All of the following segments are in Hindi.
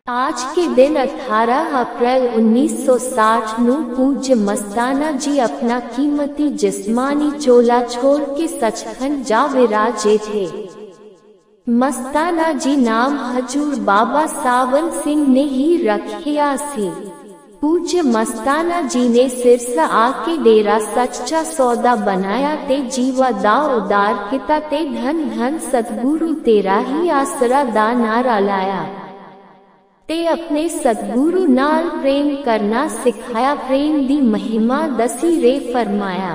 आज के दिन 18 अप्रैल 1960 ਨੂੰ पूज्य मस्ताना जी अपना कीमती जिस्मानी चोला छोड़ के सचखंड जा विराजे थे। मस्ताना जी नाम हजूर बाबा सावन सिंह ने ही रखिया सी। पूज्य मस्ताना जी ने सिरसा आके डेरा सच्चा सौदा बनाया ते जीवा दा उदार किता ते धन धन सतगुरु तेरा ही आसरा दा नारा लाया ते अपने सतगुरु नाल प्रेम करना सिखाया। प्रेम दी महिमा दसी रे फरमाया।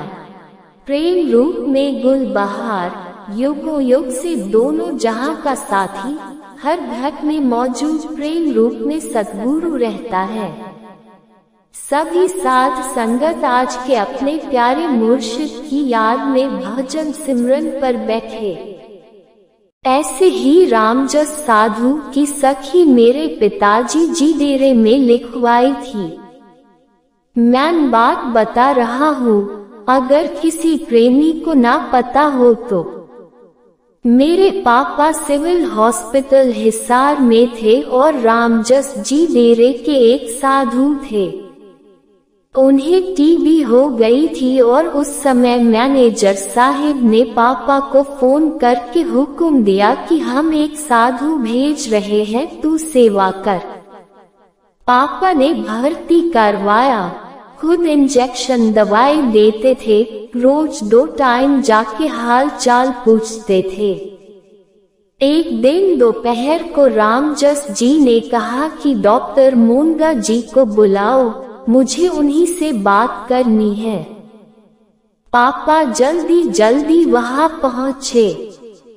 प्रेम रूप में गुल बहार युगों युग से दोनों जहां का साथी, हर घर में मौजूद प्रेम रूप में सतगुरु रहता है। सभी साध संगत आज के अपने प्यारे मुर्शिद की याद में भजन सिमरन पर बैठे। ऐसे ही रामजस साधु की सखी मेरे पिताजी जी डेरे में लिखवाई थी। मैं बात बता रहा हूँ, अगर किसी प्रेमी को ना पता हो तो। मेरे पापा सिविल हॉस्पिटल हिसार में थे और रामजस जी डेरे के एक साधु थे। उन्हें टीबी हो गई थी और उस समय मैनेजर साहिब ने पापा को फोन करके हुक्म दिया कि हम एक साधु भेज रहे हैं, तू सेवा कर। पापा ने भर्ती करवाया, खुद इंजेक्शन दवाई देते थे, रोज 2 टाइम जाके हाल चाल पूछते थे। एक दिन दोपहर को रामजस जी ने कहा कि डॉक्टर मोंगा जी को बुलाओ, मुझे उन्हीं से बात करनी है। पापा जल्दी जल्दी वहां पहुँचे।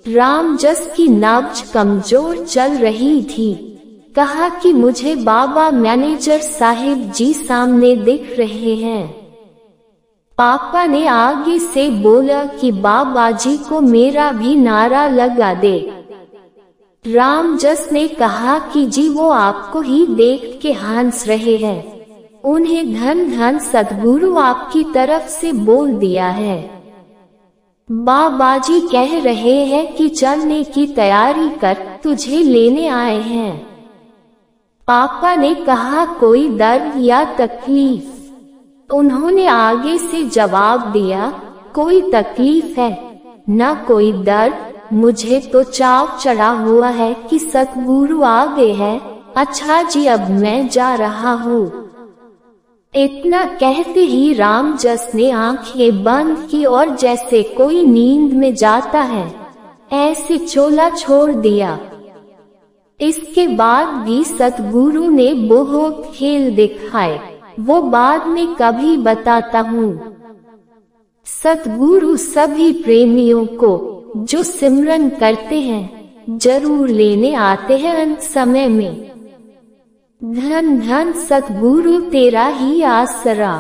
रामजस की नब्ज कमजोर चल रही थी। कहा कि मुझे बाबा मैनेजर साहिब जी सामने दिख रहे हैं। पापा ने आगे से बोला कि बाबा जी को मेरा भी नारा लगा दे। रामजस ने कहा कि जी वो आपको ही देख के हंस रहे हैं, उन्हें धन धन सतगुरु आपकी तरफ से बोल दिया है। बाबा जी कह रहे हैं कि चलने की तैयारी कर, तुझे लेने आए हैं। पापा ने कहा कोई दर्द या तकलीफ? उन्होंने आगे से जवाब दिया, कोई तकलीफ है न कोई दर्द, मुझे तो चाव चढ़ा हुआ है कि सतगुरु आ गए हैं। अच्छा जी अब मैं जा रहा हूँ। इतना कहते ही रामजस ने आंखें बंद की और जैसे कोई नींद में जाता है ऐसे चोला छोड़ दिया। इसके बाद भी सतगुरु ने बहुत खेल दिखाए, वो बाद में कभी बताता हूँ। सतगुरु सभी प्रेमियों को जो सिमरन करते हैं जरूर लेने आते हैं अंत समय में। धन धन सतगुरु तेरा ही आसरा।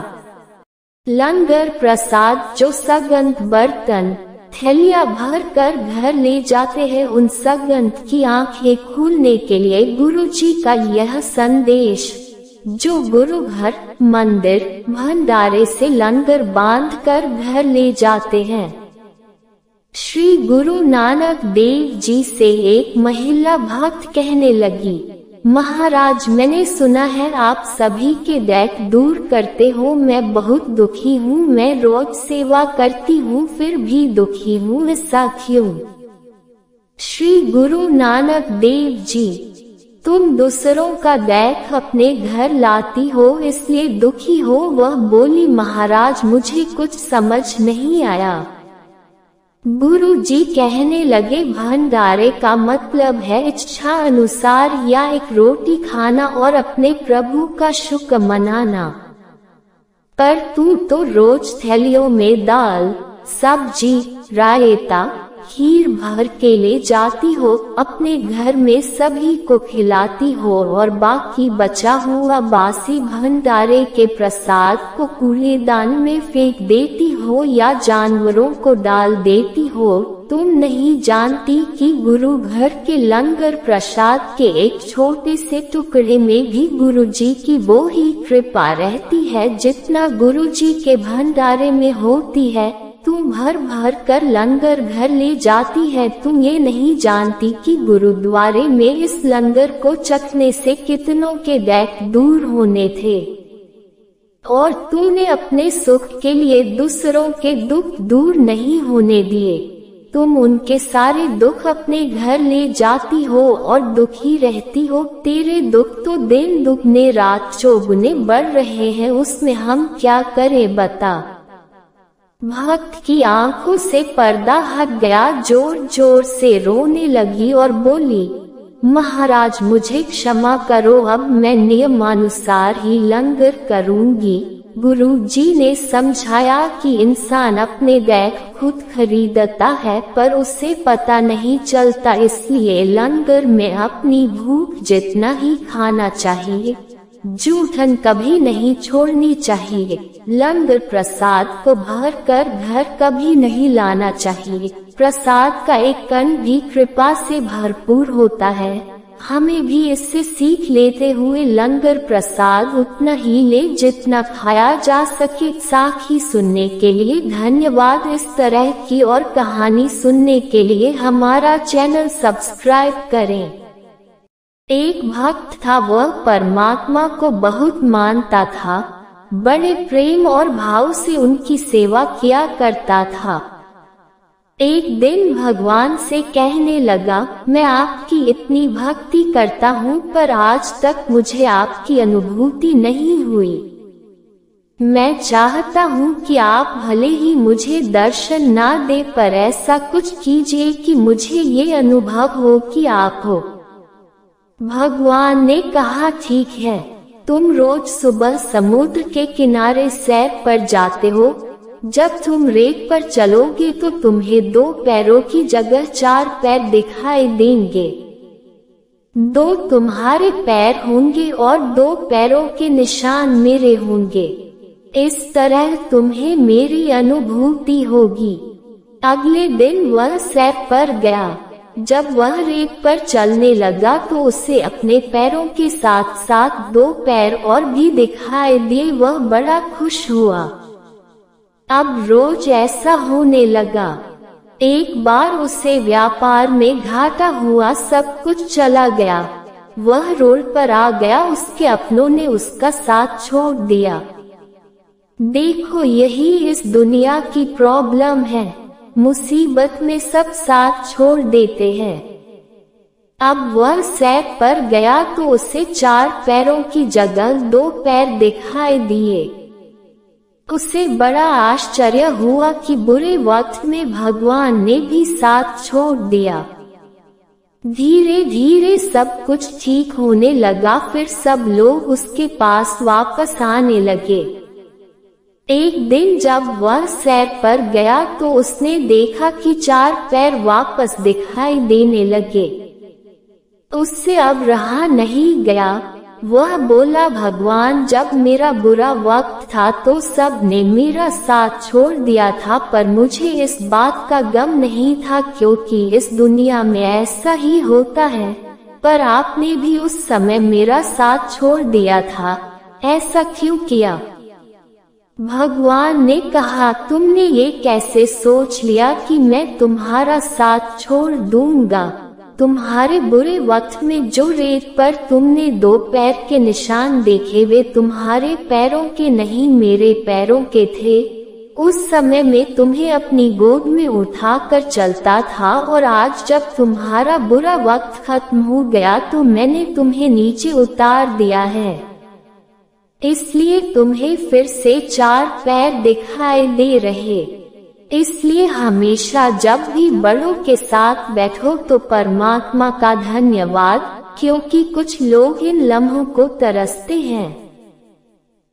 लंगर प्रसाद जो सगंध बर्तन थैलियां भर कर घर ले जाते हैं, उन सगंध की आंखें खुलने के लिए गुरु जी का यह संदेश, जो गुरु घर मंदिर भंडारे से लंगर बांध कर घर ले जाते हैं। श्री गुरु नानक देव जी से एक महिला भक्त कहने लगी, महाराज मैंने सुना है आप सभी के दैख दूर करते हो, मैं बहुत दुखी हूँ, मैं रोज सेवा करती हूँ फिर भी दुखी हूँ, ऐसा क्यों? श्री गुरु नानक देव जी, तुम दूसरों का दैख अपने घर लाती हो इसलिए दुखी हो। वह बोली, महाराज मुझे कुछ समझ नहीं आया। गुरु जी कहने लगे, भंडारे का मतलब है इच्छा अनुसार या एक रोटी खाना और अपने प्रभु का शुक्र मनाना। पर तू तो रोज थैलियों में दाल सब्जी रायता खीर भर के ले जाती हो, अपने घर में सभी को खिलाती हो और बाकी बचा हुआ बासी भंडारे के प्रसाद को कूड़ेदान में फेंक देती हो या जानवरों को डाल देती हो। तुम नहीं जानती कि गुरु घर के लंगर प्रसाद के एक छोटे से टुकड़े में भी गुरु जी की वो ही कृपा रहती है जितना गुरु जी के भंडारे में होती है। तू भर भर कर लंगर घर ले जाती है। तुम ये नहीं जानती कि गुरुद्वारे में इस लंगर को चखने से कितनों के दैक दूर होने थे, और तूने अपने सुख के लिए दूसरों के दुख दूर नहीं होने दिए। तुम उनके सारे दुख अपने घर ले जाती हो और दुखी रहती हो। तेरे दुख तो दिन दुगने रात चौगुने बढ़ रहे हैं, उसमें हम क्या करें बता। भक्त की आंखों से पर्दा हट गया, जोर जोर से रोने लगी और बोली, महाराज मुझे क्षमा करो, अब मैं नियमानुसार ही लंगर करूंगी। गुरुजी ने समझाया कि इंसान अपने दैक खुद खरीदता है, पर उसे पता नहीं चलता, इसलिए लंगर में अपनी भूख जितना ही खाना चाहिए, जूठन कभी नहीं छोड़नी चाहिए। लंगर प्रसाद को भर कर घर कभी नहीं लाना चाहिए। प्रसाद का एक कण भी कृपा से भरपूर होता है। हमें भी इससे सीख लेते हुए लंगर प्रसाद उतना ही ले जितना खाया जा सके। साखी सुनने के लिए धन्यवाद। इस तरह की और कहानी सुनने के लिए हमारा चैनल सब्सक्राइब करें। एक भक्त था, वह परमात्मा को बहुत मानता था, बड़े प्रेम और भाव से उनकी सेवा किया करता था। एक दिन भगवान से कहने लगा, मैं आपकी इतनी भक्ति करता हूँ, पर आज तक मुझे आपकी अनुभूति नहीं हुई। मैं चाहता हूँ कि आप भले ही मुझे दर्शन ना दे, पर ऐसा कुछ कीजिए कि मुझे ये अनुभव हो कि आप हो। भगवान ने कहा, ठीक है, तुम रोज सुबह समुद्र के किनारे सैर पर जाते हो। जब तुम रेत पर चलोगे तो तुम्हें 2 पैरों की जगह 4 पैर दिखाई देंगे। 2 तुम्हारे पैर होंगे और 2 पैरों के निशान मेरे होंगे। इस तरह तुम्हें मेरी अनुभूति होगी। अगले दिन वह सैर पर गया। जब वह रेत पर चलने लगा तो उसे अपने पैरों के साथ साथ 2 पैर और भी दिखाई दिए। वह बड़ा खुश हुआ। अब रोज ऐसा होने लगा। एक बार उसे व्यापार में घाटा हुआ, सब कुछ चला गया। वह रोड पर आ गया, उसके अपनों ने उसका साथ छोड़ दिया। देखो, यही इस दुनिया की प्रॉब्लम है। मुसीबत में सब साथ छोड़ देते हैं। अब वह सैर पर गया तो उसे 4 पैरों की जगह 2 पैर दिखाई दिए। उसे बड़ा आश्चर्य हुआ कि बुरे वक्त में भगवान ने भी साथ छोड़ दिया। धीरे धीरे सब कुछ ठीक होने लगा। फिर सब लोग उसके पास वापस आने लगे। एक दिन जब वह सैर पर गया तो उसने देखा कि 4 पैर वापस दिखाई देने लगे। उससे अब रहा नहीं गया। वह बोला, भगवान, जब मेरा बुरा वक्त था तो सब ने मेरा साथ छोड़ दिया था, पर मुझे इस बात का गम नहीं था, क्योंकि इस दुनिया में ऐसा ही होता है। पर आपने भी उस समय मेरा साथ छोड़ दिया था, ऐसा क्यों किया? भगवान ने कहा, तुमने ये कैसे सोच लिया कि मैं तुम्हारा साथ छोड़ दूंगा? तुम्हारे बुरे वक्त में जो रेत पर तुमने 2 पैर के निशान देखे, वे तुम्हारे पैरों के नहीं, मेरे पैरों के थे। उस समय में तुम्हें अपनी गोद में उठाकर चलता था, और आज जब तुम्हारा बुरा वक्त खत्म हो गया तो मैंने तुम्हें नीचे उतार दिया है। इसलिए तुम्हें फिर से 4 पैर दिखाई दे रहे। इसलिए हमेशा जब भी बड़ों के साथ बैठो तो परमात्मा का धन्यवाद, क्योंकि कुछ लोग इन लम्हों को तरसते हैं।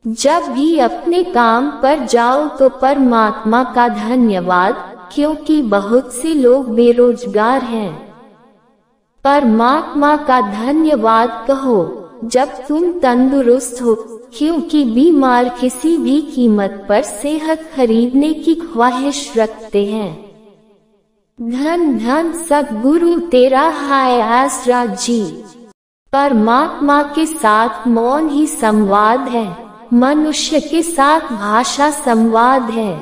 जब भी अपने काम पर जाओ तो परमात्मा का धन्यवाद, क्योंकि बहुत से लोग बेरोजगार हैं। परमात्मा का धन्यवाद कहो जब तुम तंदुरुस्त हो, क्योंकि बीमार किसी भी कीमत पर सेहत खरीदने की ख्वाहिश रखते हैं। धन धन सद्गुरु तेरा हाय आसरा जी। परमात्मा के साथ मौन ही संवाद है, मनुष्य के साथ भाषा संवाद है।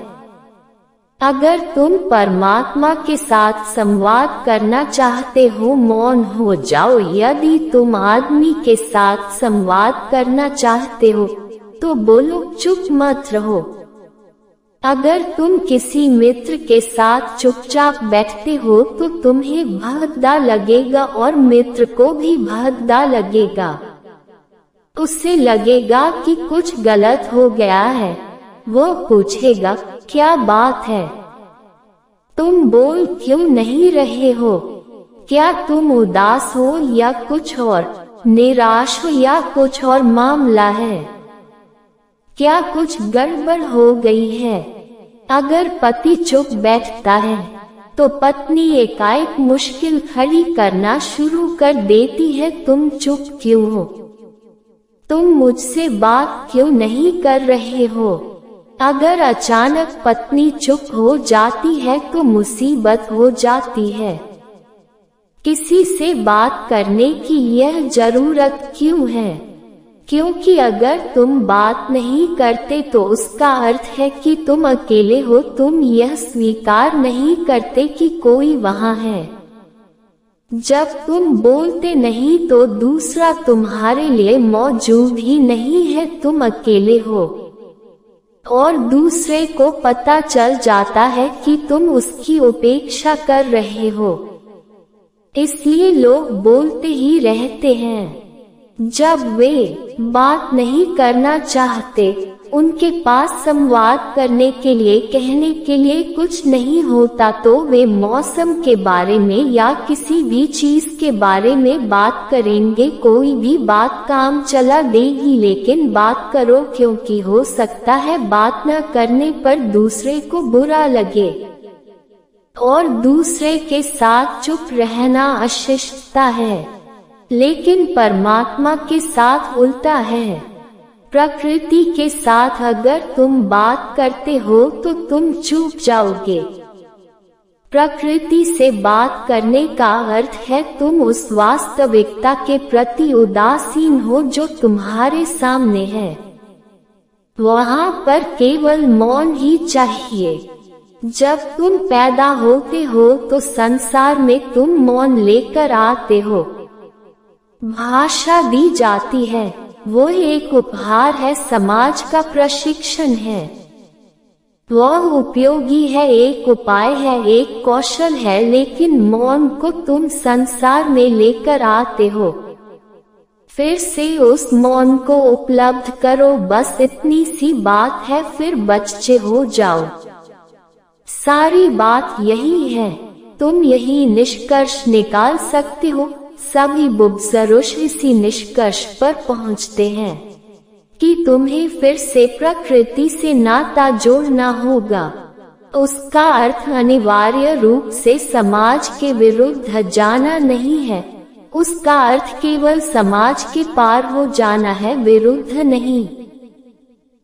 अगर तुम परमात्मा के साथ संवाद करना चाहते हो, मौन हो जाओ। यदि तुम आदमी के साथ संवाद करना चाहते हो तो बोलो, चुप मत रहो। अगर तुम किसी मित्र के साथ चुपचाप बैठते हो तो तुम्हें भद्दा लगेगा और मित्र को भी भद्दा लगेगा। उससे लगेगा कि कुछ गलत हो गया है। वो पूछेगा, क्या बात है? तुम बोल क्यों नहीं रहे हो? क्या तुम उदास हो या कुछ और? निराश हो या कुछ और मामला है? क्या कुछ गड़बड़ हो गई है? अगर पति चुप बैठता है तो पत्नी एकाएक मुश्किल खड़ी करना शुरू कर देती है। तुम चुप क्यों हो? तुम मुझसे बात क्यों नहीं कर रहे हो? अगर अचानक पत्नी चुप हो जाती है तो मुसीबत हो जाती है। किसी से बात करने की यह जरूरत क्यों है? क्योंकि अगर तुम बात नहीं करते तो उसका अर्थ है कि तुम अकेले हो। तुम यह स्वीकार नहीं करते कि कोई वहाँ है। जब तुम बोलते नहीं तो दूसरा तुम्हारे लिए मौजूद ही नहीं है। तुम अकेले हो और दूसरे को पता चल जाता है कि तुम उसकी उपेक्षा कर रहे हो। इसलिए लोग बोलते ही रहते हैं। जब वे बात नहीं करना चाहते, उनके पास संवाद करने के लिए, कहने के लिए कुछ नहीं होता, तो वे मौसम के बारे में या किसी भी चीज के बारे में बात करेंगे। कोई भी बात काम चला देगी, लेकिन बात करो, क्योंकि हो सकता है बात न करने पर दूसरे को बुरा लगे और दूसरे के साथ चुप रहना अशिष्टता है। लेकिन परमात्मा के साथ उल्टा है। प्रकृति के साथ अगर तुम बात करते हो तो तुम चुप जाओगे। प्रकृति से बात करने का अर्थ है तुम उस वास्तविकता के प्रति उदासीन हो जो तुम्हारे सामने है। वहाँ पर केवल मौन ही चाहिए। जब तुम पैदा होते हो तो संसार में तुम मौन लेकर आते हो। भाषा दी जाती है, वो एक उपहार है, समाज का प्रशिक्षण है। वह उपयोगी है, एक उपाय है, एक कौशल है, लेकिन मौन को तुम संसार में लेकर आते हो। फिर से उस मौन को उपलब्ध करो, बस इतनी सी बात है, फिर बच्चे हो जाओ। सारी बात यही है। तुम यही निष्कर्ष निकाल सकते हो। सभी बुज़ुर्ग इसी निष्कर्ष पर पहुँचते हैं कि तुम्हें फिर से प्रकृति से नाता जोड़ना होगा। उसका अर्थ अनिवार्य रूप से समाज के विरुद्ध जाना नहीं है। उसका अर्थ केवल समाज के पार हो जाना है, विरुद्ध नहीं।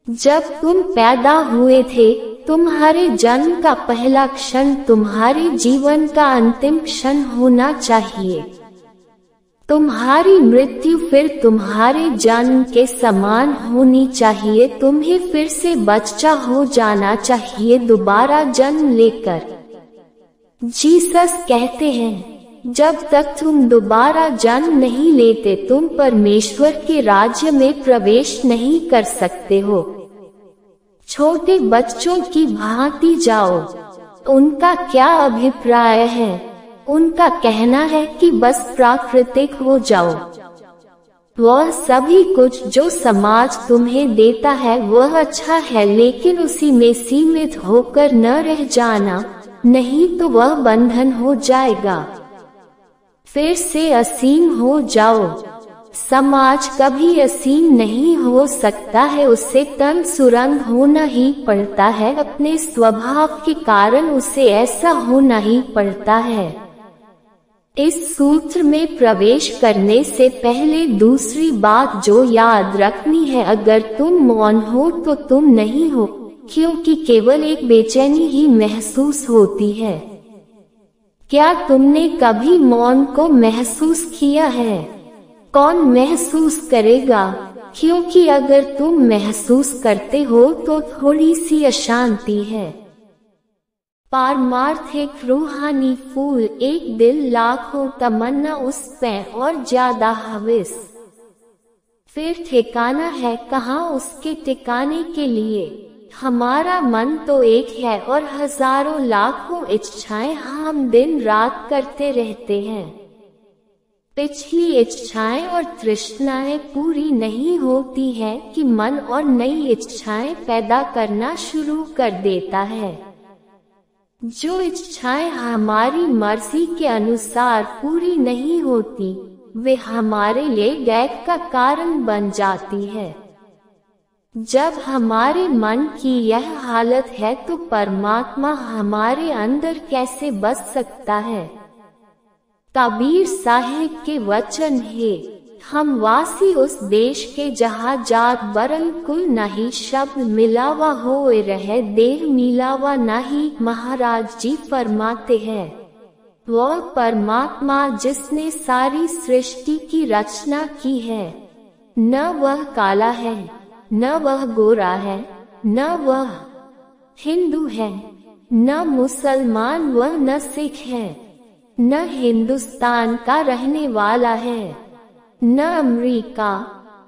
जब तुम पैदा हुए थे, तुम्हारे जन्म का पहला क्षण तुम्हारे जीवन का अंतिम क्षण होना चाहिए। तुम्हारी मृत्यु फिर तुम्हारे जन्म के समान होनी चाहिए। तुम्हें फिर से बच्चा हो जाना चाहिए, दोबारा जन्म लेकर। जीसस कहते हैं, जब तक तुम दोबारा जन्म नहीं लेते, तुम परमेश्वर के राज्य में प्रवेश नहीं कर सकते हो। छोटे बच्चों की भांति जाओ। उनका क्या अभिप्राय है? उनका कहना है कि बस प्राकृतिक हो जाओ। वह सभी कुछ जो समाज तुम्हें देता है वह अच्छा है, लेकिन उसी में सीमित होकर न रह जाना, नहीं तो वह बंधन हो जाएगा। फिर से असीम हो जाओ। समाज कभी असीम नहीं हो सकता है, उससे तन सुरंग होना ही पड़ता है। अपने स्वभाव के कारण उसे ऐसा होना ही पड़ता है। इस सूत्र में प्रवेश करने से पहले दूसरी बात जो याद रखनी है, अगर तुम मौन हो तो तुम नहीं हो, क्योंकि केवल एक बेचैनी ही महसूस होती है। क्या तुमने कभी मौन को महसूस किया है? कौन महसूस करेगा? क्योंकि अगर तुम महसूस करते हो तो थोड़ी सी अशांति है। पारमार्थिक रूहानी फूल, एक दिल लाखों तमन्ना उस पे और ज्यादा हविस। फिर ठिकाना है कहाँ उसके टिकाने के लिए। हमारा मन तो एक है और हजारों लाखों इच्छाएं हम दिन रात करते रहते हैं। पिछली इच्छाएं और तृष्णाएं पूरी नहीं होती है कि मन और नई इच्छाएं पैदा करना शुरू कर देता है। जो इच्छाएं हमारी मर्जी के अनुसार पूरी नहीं होती, वे हमारे लिए गैर का कारण बन जाती है। जब हमारे मन की यह हालत है तो परमात्मा हमारे अंदर कैसे बस सकता है। कबीर साहिब के वचन है, हम वासी उस देश के जहाँ जात बरन कुल नहीं, शब्द मिलावा होए रहे देह मिलावा नहीं। महाराज जी फरमाते हैं, वह परमात्मा जिसने सारी सृष्टि की रचना की है, न वह काला है, न वह गोरा है, न वह हिंदू है, न मुसलमान, वह न सिख है, न हिंदुस्तान का रहने वाला है, न अमेरिका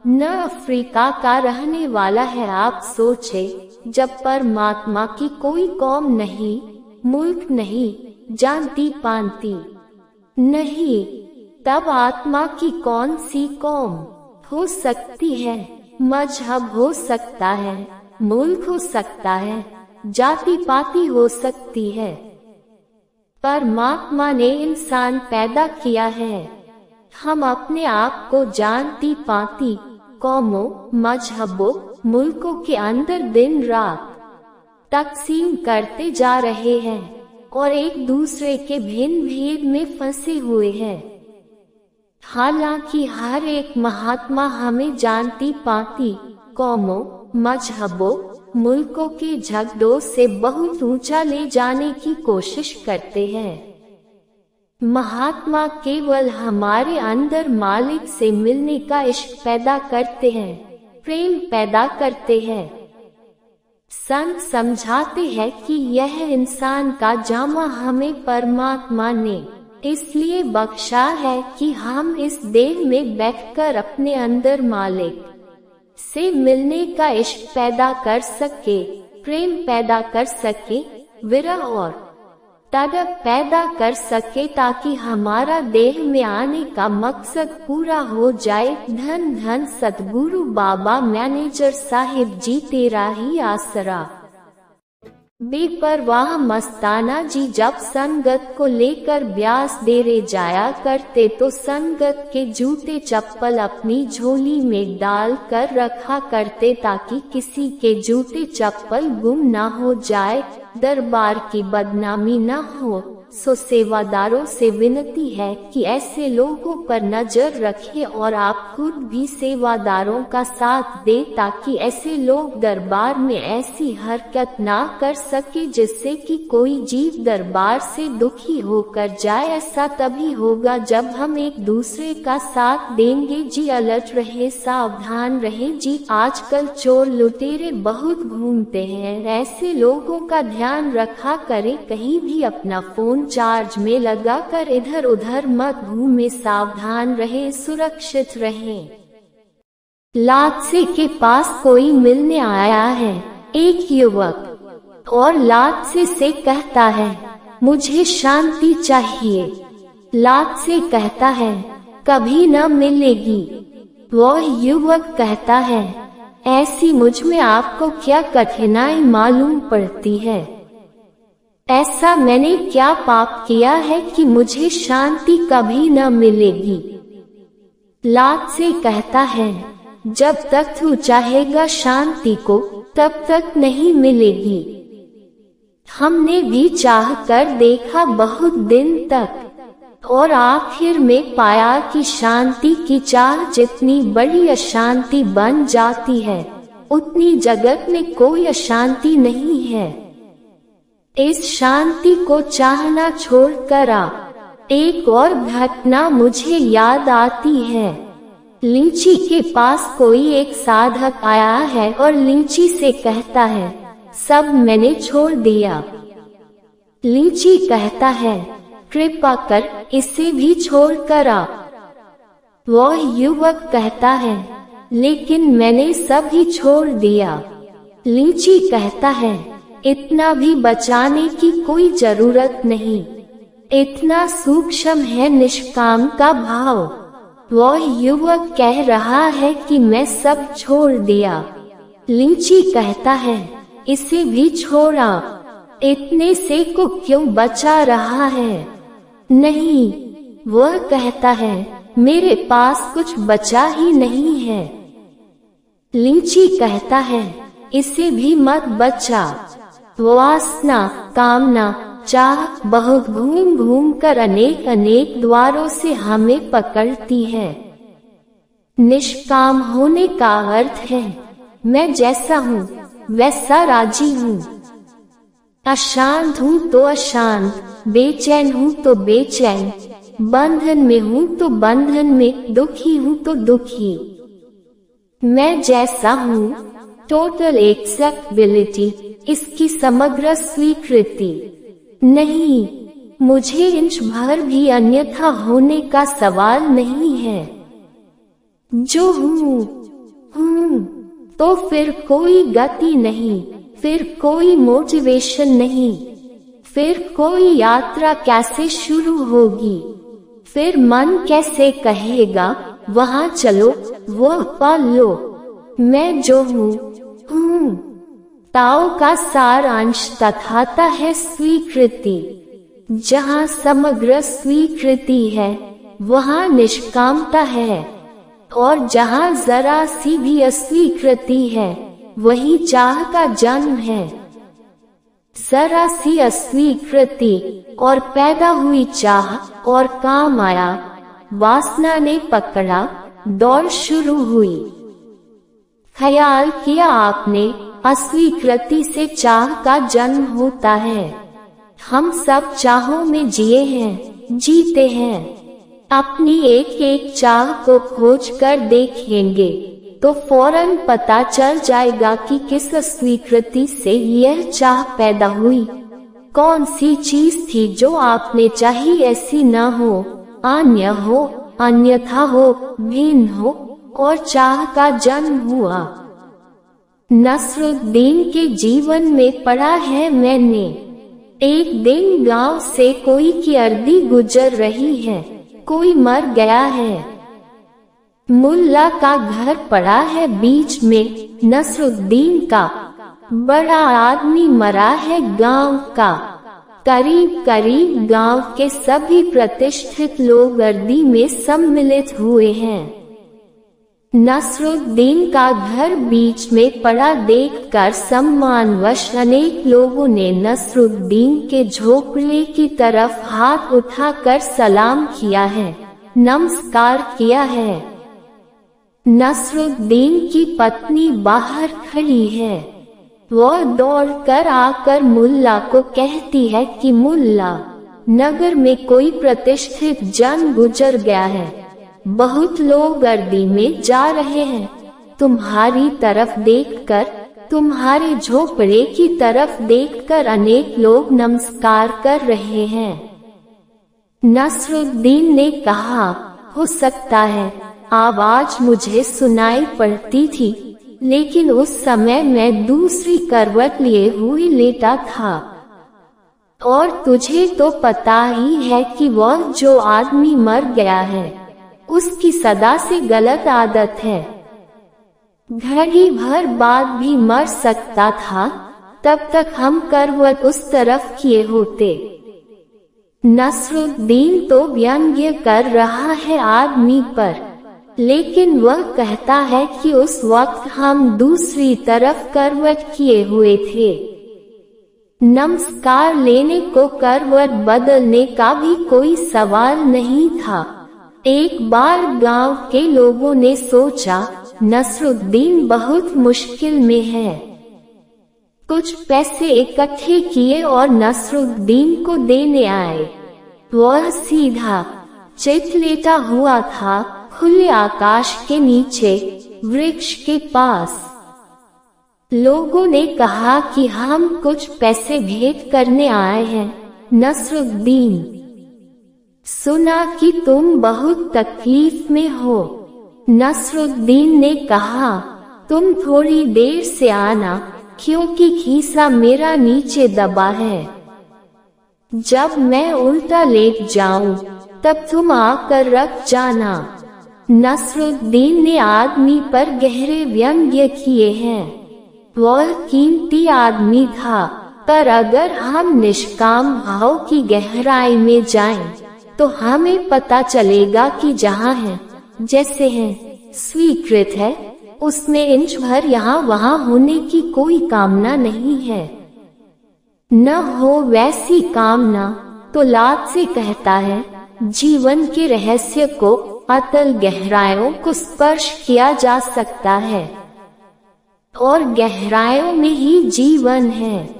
न अफ्रीका का रहने वाला है। आप सोचे, जब परमात्मा की कोई कौम नहीं, मुल्क नहीं, जानती पांती नहीं, तब आत्मा की कौन सी कौम हो सकती है। मजहब हो सकता है, मुल्क हो सकता है, जाति पाति हो सकती है। परमात्मा ने इंसान पैदा किया है। हम अपने आप को जानती पाती कौमों, मजहबों, मुल्कों के अंदर दिन रात तकसीम करते जा रहे हैं और एक दूसरे के भिन्न भेद में फंसे हुए हैं। हालांकि हर एक महात्मा हमें जानती पाती कौमों, मजहबों, मुल्कों के झगड़ों से बहुत ऊंचा ले जाने की कोशिश करते हैं। महात्मा केवल हमारे अंदर मालिक से मिलने का इश्क पैदा करते हैं, प्रेम पैदा करते हैं। संत समझाते हैं कि यह इंसान का जामा हमें परमात्मा ने इसलिए बख्शा है कि हम इस देह में बैठकर अपने अंदर मालिक से मिलने का इश्क पैदा कर सके, प्रेम पैदा कर सके, विरह और तड़प पैदा कर सके, ताकि हमारा देह में आने का मकसद पूरा हो जाए। धन धन सतगुरु बाबा मैनेजर साहिब जी, तेरा ही आसरा। बेपरवाह मस्ताना जी जब संगत को लेकर ब्यास डेरे जाया करते तो संगत के जूते चप्पल अपनी झोली में डाल कर रखा करते ताकि किसी के जूते चप्पल गुम न हो जाए, दरबार की बदनामी न हो। सो सेवादारों से विनती है कि ऐसे लोगों पर नजर रखें और आप खुद भी सेवादारों का साथ दें ताकि ऐसे लोग दरबार में ऐसी हरकत ना कर सके जिससे कि कोई जीव दरबार से दुखी होकर जाए। ऐसा तभी होगा जब हम एक दूसरे का साथ देंगे जी। अलर्ट रहे, सावधान रहे जी। आजकल चोर लुटेरे बहुत घूमते हैं, ऐसे लोगों का ध्यान रखा करें। कहीं भी अपना फोन चार्ज में लगाकर इधर उधर मत घूमे, सावधान रहे, सुरक्षित रहे। लादसे के पास कोई मिलने आया है एक युवक और लादसे से कहता है, मुझे शांति चाहिए। लादसे कहता है, कभी न मिलेगी। वह युवक कहता है, ऐसी मुझ में आपको क्या कठिनाई मालूम पड़ती है? ऐसा मैंने क्या पाप किया है कि मुझे शांति कभी न मिलेगी? लादसे कहता है, जब तक तू चाहेगा शांति को तब तक नहीं मिलेगी। हमने भी चाह कर देखा बहुत दिन तक और आखिर में पाया कि शांति की चाह जितनी बड़ी अशांति बन जाती है, उतनी जगत में कोई अशांति नहीं है। इस शांति को चाहना छोड़कर एक और घटना मुझे याद आती है। लीची के पास कोई एक साधक आया है और लीची से कहता है, सब मैंने छोड़ दिया। लीची कहता है, कृपा कर इसे भी छोड़ कर आ। वह युवक कहता है, लेकिन मैंने सब ही छोड़ दिया। लीची कहता है, इतना भी बचाने की कोई जरूरत नहीं, इतना सूक्ष्म है निष्काम का भाव। वह युवक कह रहा है कि मैं सब छोड़ दिया। लीची कहता है, इसे भी छोड़ा, इतने से को क्यों बचा रहा है? नहीं, वह कहता है, मेरे पास कुछ बचा ही नहीं है। लीची कहता है, इसे भी मत बचा। वासना, कामना, चाह बहुत घूम घूम कर अनेक अनेक द्वारों से हमें पकड़ती है। निष्काम होने का अर्थ है, मैं जैसा हूँ वैसा राजी हूँ। अशांत हूँ तो अशांत, बेचैन हूँ तो बेचैन, बंधन में हूँ तो बंधन में, दुखी हूँ तो दुखी। मैं जैसा हूँ, टोटल एक्सेप्टेबिलिटी, इसकी समग्र स्वीकृति। नहीं, मुझे इंच भर भी अन्यथा होने का सवाल नहीं है। जो हूँ तो फिर कोई गति नहीं, फिर कोई मोटिवेशन नहीं, फिर कोई यात्रा कैसे शुरू होगी? फिर मन कैसे कहेगा, वहाँ चलो, वो पा लो। मैं जो हूँ ताओ का सारांश तथाता है स्वीकृति। जहाँ समग्र स्वीकृति है, वहाँ निष्कामता है, और जहाँ जरा सी भी अस्वीकृति है, वही चाह का जन्म है। जरा सी अस्वीकृति और पैदा हुई चाह और काम आया, वासना ने पकड़ा, दौड़ शुरू हुई। ख्याल किया आपने, अस्वीकृति से चाह का जन्म होता है। हम सब चाहों में जिए हैं, जीते हैं। अपनी एक एक चाह को खोज कर देखेंगे तो फौरन पता चल जाएगा कि किस अस्वीकृति से यह चाह पैदा हुई। कौन सी चीज थी जो आपने चाही ऐसी न हो, अन्य हो, अन्यथा हो, भिन्न हो, और चाह का जन्म हुआ। नसरुद्दीन के जीवन में पढ़ा है मैंने। एक दिन गांव से कोई की अर्दी गुजर रही है, कोई मर गया है। मुल्ला का घर पड़ा है बीच में, नसरुद्दीन का बड़ा आदमी मरा है गांव का। करीब करीब गांव के सभी प्रतिष्ठित लोग अर्दी में सम्मिलित हुए हैं। नसरुद्दीन का घर बीच में पड़ा देखकर सम्मानवश अनेक लोगों ने नसरुद्दीन के झोपड़े की तरफ हाथ उठाकर सलाम किया है, नमस्कार किया है। नसरुद्दीन की पत्नी बाहर खड़ी है। वह दौड़कर आकर मुल्ला को कहती है कि मुल्ला, नगर में कोई प्रतिष्ठित जन गुजर गया है, बहुत लोग अर्दी में जा रहे हैं। तुम्हारी तरफ देखकर, तुम्हारे झोपड़े की तरफ देखकर अनेक लोग नमस्कार कर रहे हैं। नसरुद्दीन ने कहा, हो सकता है आवाज मुझे सुनाई पड़ती थी, लेकिन उस समय मैं दूसरी करवट लिए हुई लेटा था। और तुझे तो पता ही है कि वह जो आदमी मर गया है, उसकी सदा से गलत आदत है। घड़ी भर बाद भी मर सकता था, तब तक हम करवट उस तरफ किए होते। नसरुद्दीन तो व्यंग्य कर रहा है आदमी पर, लेकिन वह कहता है कि उस वक्त हम दूसरी तरफ करवट किए हुए थे। नमस्कार लेने को करवट बदलने का भी कोई सवाल नहीं था। एक बार गांव के लोगों ने सोचा, नसरुद्दीन बहुत मुश्किल में है। कुछ पैसे इकट्ठे किए और नसरुद्दीन को देने आए। वह सीधा चित लेटा हुआ था, खुले आकाश के नीचे, वृक्ष के पास। लोगों ने कहा कि हम कुछ पैसे भेंट करने आए हैं, नसरुद्दीन, सुना कि तुम बहुत तकलीफ में हो। नसरुद्दीन ने कहा, तुम थोड़ी देर से आना, क्योंकि खीसा मेरा नीचे दबा है। जब मैं उल्टा लेट जाऊं, तब तुम आकर रख जाना। नसरुद्दीन ने आदमी पर गहरे व्यंग्य किए हैं। वह कीमती आदमी था, पर अगर हम निष्काम भाव की गहराई में जाएं, तो हमें पता चलेगा कि जहाँ है, जैसे है, स्वीकृत है, उसमें इंच भर यहाँ वहाँ होने की कोई कामना नहीं है। न हो वैसी कामना तो लात से कहता है, जीवन के रहस्य को, अतल गहराइयों को स्पर्श किया जा सकता है, और गहराइयों में ही जीवन है।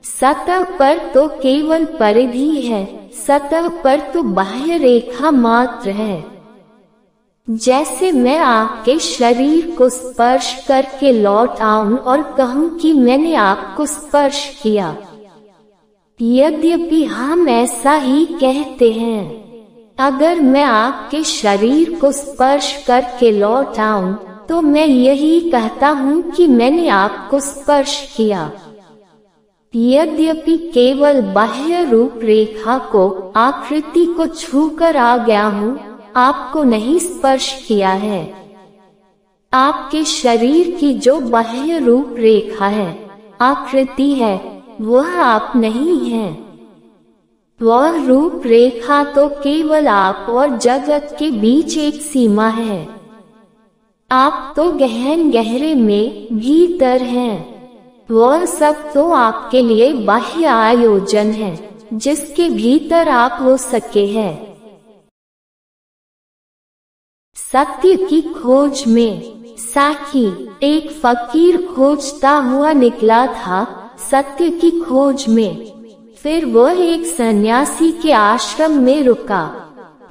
सतह पर तो केवल परिधि है, सतह पर तो बाह्य रेखा मात्र है। जैसे मैं आपके शरीर को स्पर्श करके लौट आऊं और कहूं कि मैंने आपको स्पर्श किया। यद्यपि हम ऐसा ही कहते हैं, अगर मैं आपके शरीर को स्पर्श करके लौट आऊं, तो मैं यही कहता हूं कि मैंने आपको स्पर्श किया। यद्यपि केवल बाह्य रूप रेखा को, आकृति को छूकर आ गया हूं, आपको नहीं स्पर्श किया है। आपके शरीर की जो बाह्य रूप रेखा है, आकृति है, वह आप नहीं है। वह रूप रेखा तो केवल आप और जगत के बीच एक सीमा है। आप तो गहन गहरे में भीतर हैं। वह सब तो आपके लिए बाह्य आयोजन है, जिसके भीतर आप हो सके हैं। सत्य की खोज में साकी, एक फकीर खोजता हुआ निकला था सत्य की खोज में। फिर वह एक सन्यासी के आश्रम में रुका।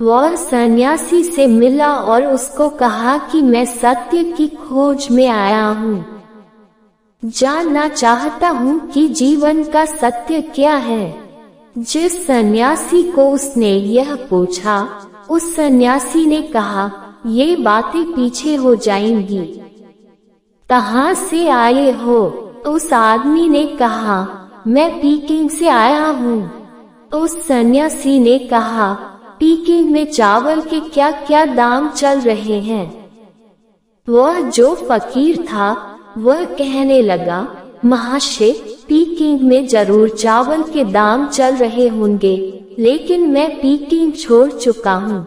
वह सन्यासी से मिला और उसको कहा कि मैं सत्य की खोज में आया हूँ। जानना चाहता हूँ कि जीवन का सत्य क्या है। जिस सन्यासी को उसने यह पूछा, उस सन्यासी ने कहा, ये बातें पीछे हो जाएंगी। कहाँ से आए हो? उस आदमी ने कहा, मैं पीकिंग से आया हूँ। उस सन्यासी ने कहा, पीकिंग में चावल के क्या क्या दाम चल रहे हैं? वह जो फकीर था, वह कहने लगा, महाशय, पीकिंग में जरूर चावल के दाम चल रहे होंगे, लेकिन मैं पीकिंग छोड़ चुका हूँ,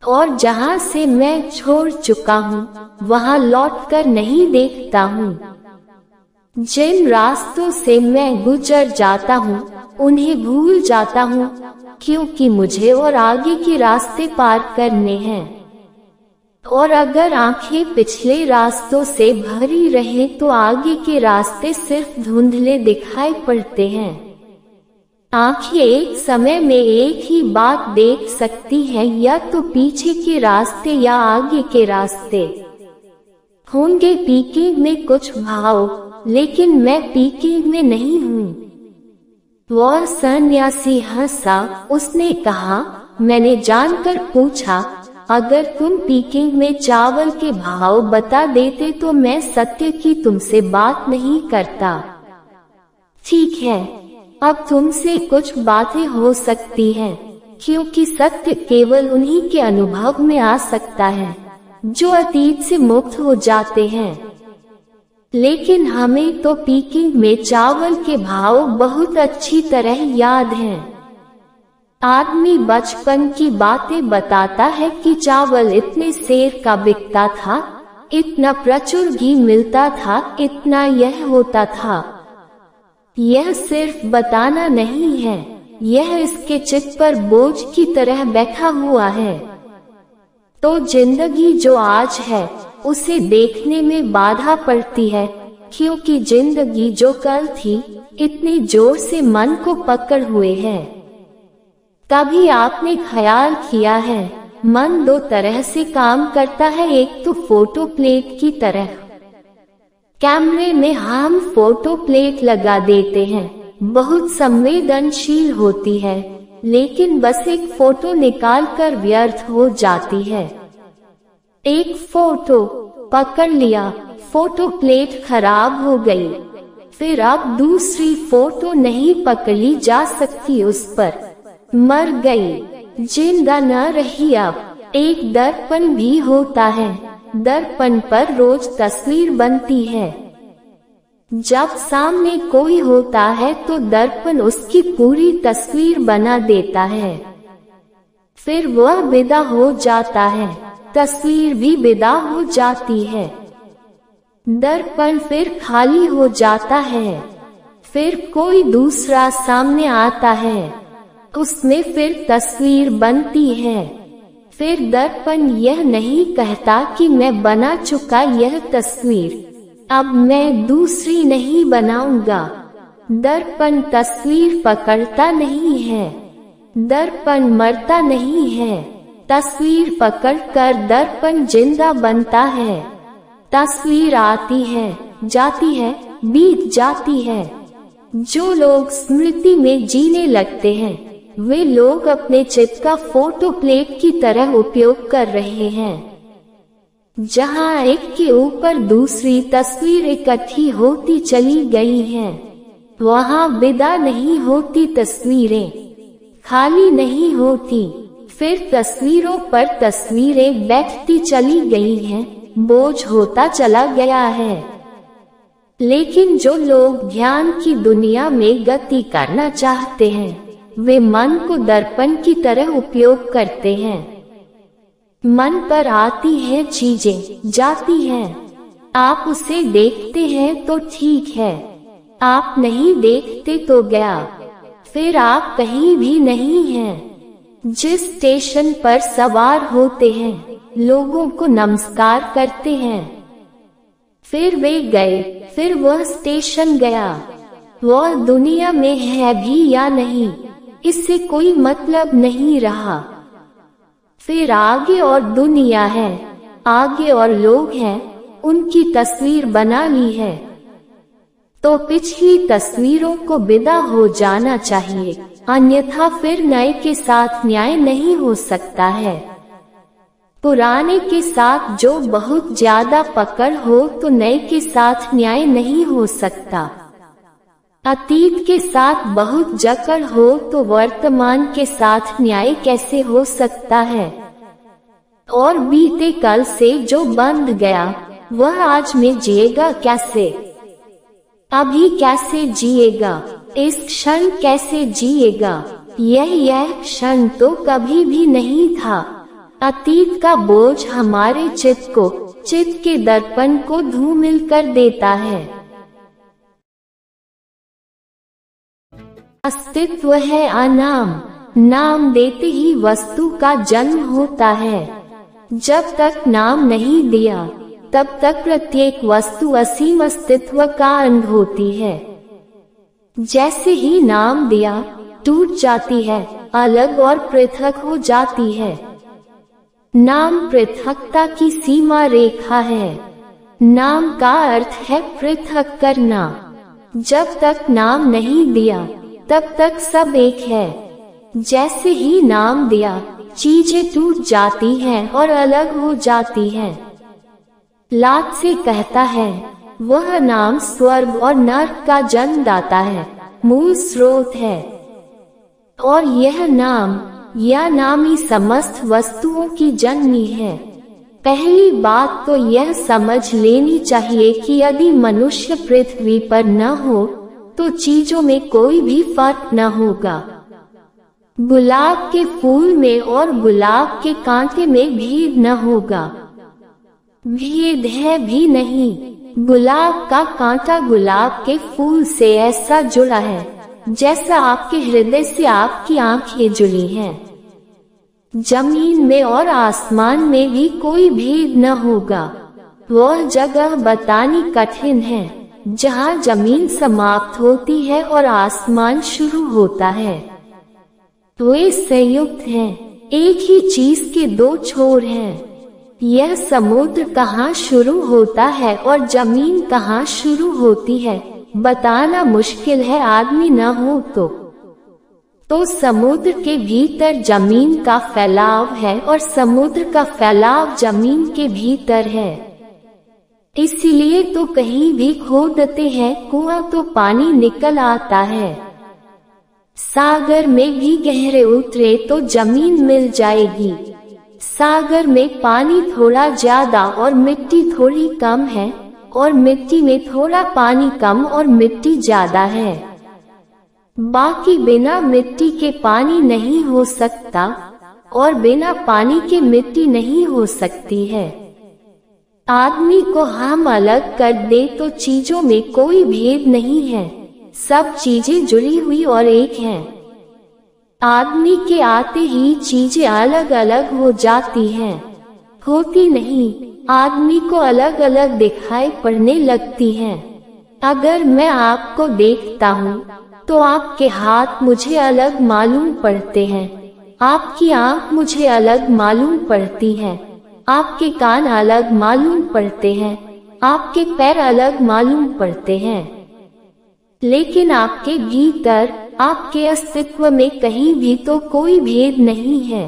और जहाँ से मैं छोड़ चुका हूँ, वहाँ लौटकर नहीं देखता हूँ। जिन रास्तों से मैं गुजर जाता हूँ, उन्हें भूल जाता हूँ, क्योंकि मुझे और आगे के रास्ते पार करने हैं। और अगर आंखें पिछले रास्तों से भरी रहे तो आगे के रास्ते सिर्फ धुंधले दिखाई पड़ते हैं। आंखें एक समय में एक ही बात देख सकती हैं, या तो पीछे के रास्ते या आगे के रास्ते। होंगे पीकिंग में कुछ भाव, लेकिन मैं पीकिंग में नहीं हूँ। वह सन्यासी हंसा। उसने कहा, मैंने जानकर पूछा, अगर तुम पीकिंग में चावल के भाव बता देते तो मैं सत्य की तुमसे बात नहीं करता। ठीक है, अब तुमसे कुछ बातें हो सकती हैं, क्योंकि सत्य केवल उन्हीं के अनुभव में आ सकता है जो अतीत से मुक्त हो जाते हैं। लेकिन हमें तो पीकिंग में चावल के भाव बहुत अच्छी तरह याद हैं। आदमी बचपन की बातें बताता है कि चावल इतने सेर का बिकता था, इतना प्रचुर घी मिलता था, इतना यह होता था। यह सिर्फ बताना नहीं है, यह इसके चित्त पर बोझ की तरह बैठा हुआ है। तो जिंदगी जो आज है, उसे देखने में बाधा पड़ती है, क्योंकि जिंदगी जो कल थी, इतने जोर से मन को पकड़ हुए है। कभी आपने ख्याल किया है, मन दो तरह से काम करता है। एक तो फोटो प्लेट की तरह। कैमरे में हम फोटो प्लेट लगा देते हैं, बहुत संवेदनशील होती है, लेकिन बस एक फोटो निकालकर व्यर्थ हो जाती है। एक फोटो पकड़ लिया, फोटो प्लेट खराब हो गई, फिर अब दूसरी फोटो नहीं पकड़ी जा सकती, उस पर मर गई, जिंदा न रही। अब एक दर्पण भी होता है, दर्पण पर रोज तस्वीर बनती है। जब सामने कोई होता है तो दर्पण उसकी पूरी तस्वीर बना देता है, फिर वह विदा हो जाता है, तस्वीर भी विदा हो जाती है। दर्पण फिर खाली हो जाता है, फिर कोई दूसरा सामने आता है, उसमें फिर तस्वीर बनती है। फिर दर्पण यह नहीं कहता कि मैं बना चुका यह तस्वीर, अब मैं दूसरी नहीं बनाऊंगा। दर्पण तस्वीर पकड़ता नहीं है, दर्पण मरता नहीं है, तस्वीर पकड़कर दर्पण जिंदा बनता है। तस्वीर आती है, जाती है, बीत जाती है। जो लोग स्मृति में जीने लगते हैं, वे लोग अपने चित्त का फोटो प्लेट की तरह उपयोग कर रहे हैं, जहां एक के ऊपर दूसरी तस्वीर इकट्ठी होती चली गई हैं। वहां विदा नहीं होती, तस्वीरें खाली नहीं होती, फिर तस्वीरों पर तस्वीरें बैठती चली गई हैं, बोझ होता चला गया है। लेकिन जो लोग ध्यान की दुनिया में गति करना चाहते हैं, वे मन को दर्पण की तरह उपयोग करते हैं। मन पर आती हैं चीजें, जाती हैं, आप उसे देखते हैं तो ठीक है, आप नहीं देखते तो गया, फिर आप कहीं भी नहीं हैं। जिस स्टेशन पर सवार होते हैं, लोगों को नमस्कार करते हैं, फिर वे गए, फिर वह स्टेशन गया, वह दुनिया में है भी या नहीं, इससे कोई मतलब नहीं रहा। फिर आगे और दुनिया है, आगे और लोग हैं, उनकी तस्वीर बना ली है, तो पिछली तस्वीरों को विदा हो जाना चाहिए, अन्यथा फिर नए के साथ न्याय नहीं हो सकता है। पुराने के साथ जो बहुत ज्यादा पकड़ हो तो नए के साथ न्याय नहीं हो सकता। अतीत के साथ बहुत जकड़ हो तो वर्तमान के साथ न्याय कैसे हो सकता है। और बीते कल से जो बंध गया, वह आज में जिएगा कैसे, अभी कैसे जिएगा, इस क्षण कैसे जिएगा। यह क्षण तो कभी भी नहीं था। अतीत का बोझ हमारे चित्त को, चित्त के दर्पण को धूमिल कर देता है। अस्तित्व है अनाम, नाम देते ही वस्तु का जन्म होता है। जब तक नाम नहीं दिया, तब तक प्रत्येक वस्तु असीम अस्तित्व का अंग होती है। जैसे ही नाम दिया, टूट जाती है, अलग और पृथक हो जाती है। नाम पृथकता की सीमा रेखा है। नाम का अर्थ है पृथक करना। जब तक नाम नहीं दिया, तब तक सब एक है। जैसे ही नाम दिया, चीजें टूट जाती हैं और अलग हो जाती हैं। लात से कहता है, वह नाम स्वर्ग और नर्क का जन्मदाता है, मूल स्रोत है। और यह नाम या नाम ही समस्त वस्तुओं की जननी है। पहली बात तो यह समझ लेनी चाहिए कि यदि मनुष्य पृथ्वी पर न हो, तो चीजों में कोई भी फर्क न होगा। गुलाब के फूल में और गुलाब के कांटे में भेद न होगा। भेद है भी नहीं। गुलाब का कांटा गुलाब के फूल से ऐसा जुड़ा है, जैसा आपके हृदय से आपकी आंखें जुड़ी हैं। जमीन में और आसमान में भी कोई भेद न होगा। वह जगह बतानी कठिन है, जहाँ जमीन समाप्त होती है और आसमान शुरू होता है। वे संयुक्त हैं, एक ही चीज के दो छोर हैं। यह समुद्र कहाँ शुरू होता है और जमीन कहाँ शुरू होती है, बताना मुश्किल है आदमी न हो तो समुद्र के भीतर जमीन का फैलाव है और समुद्र का फैलाव जमीन के भीतर है। इसीलिए तो कहीं भी खोदते हैं कुआं तो पानी निकल आता है। सागर में भी गहरे उतरे तो जमीन मिल जाएगी। सागर में पानी थोड़ा ज्यादा और मिट्टी थोड़ी कम है, और मिट्टी में थोड़ा पानी कम और मिट्टी ज्यादा है। बाकी बिना मिट्टी के पानी नहीं हो सकता और बिना पानी के मिट्टी नहीं हो सकती है। आदमी को हम अलग कर दे तो चीजों में कोई भेद नहीं है, सब चीजें जुड़ी हुई और एक हैं। आदमी के आते ही चीजें अलग अलग हो जाती हैं, होती नहीं। आदमी को अलग अलग दिखाई पड़ने लगती हैं। अगर मैं आपको देखता हूँ तो आपके हाथ मुझे अलग मालूम पड़ते हैं, आपकी आँख मुझे अलग मालूम पड़ती है, आपके कान अलग मालूम पड़ते हैं, आपके पैर अलग मालूम पड़ते हैं। लेकिन आपके भीतर, आपके अस्तित्व में कहीं भी तो कोई भेद नहीं है।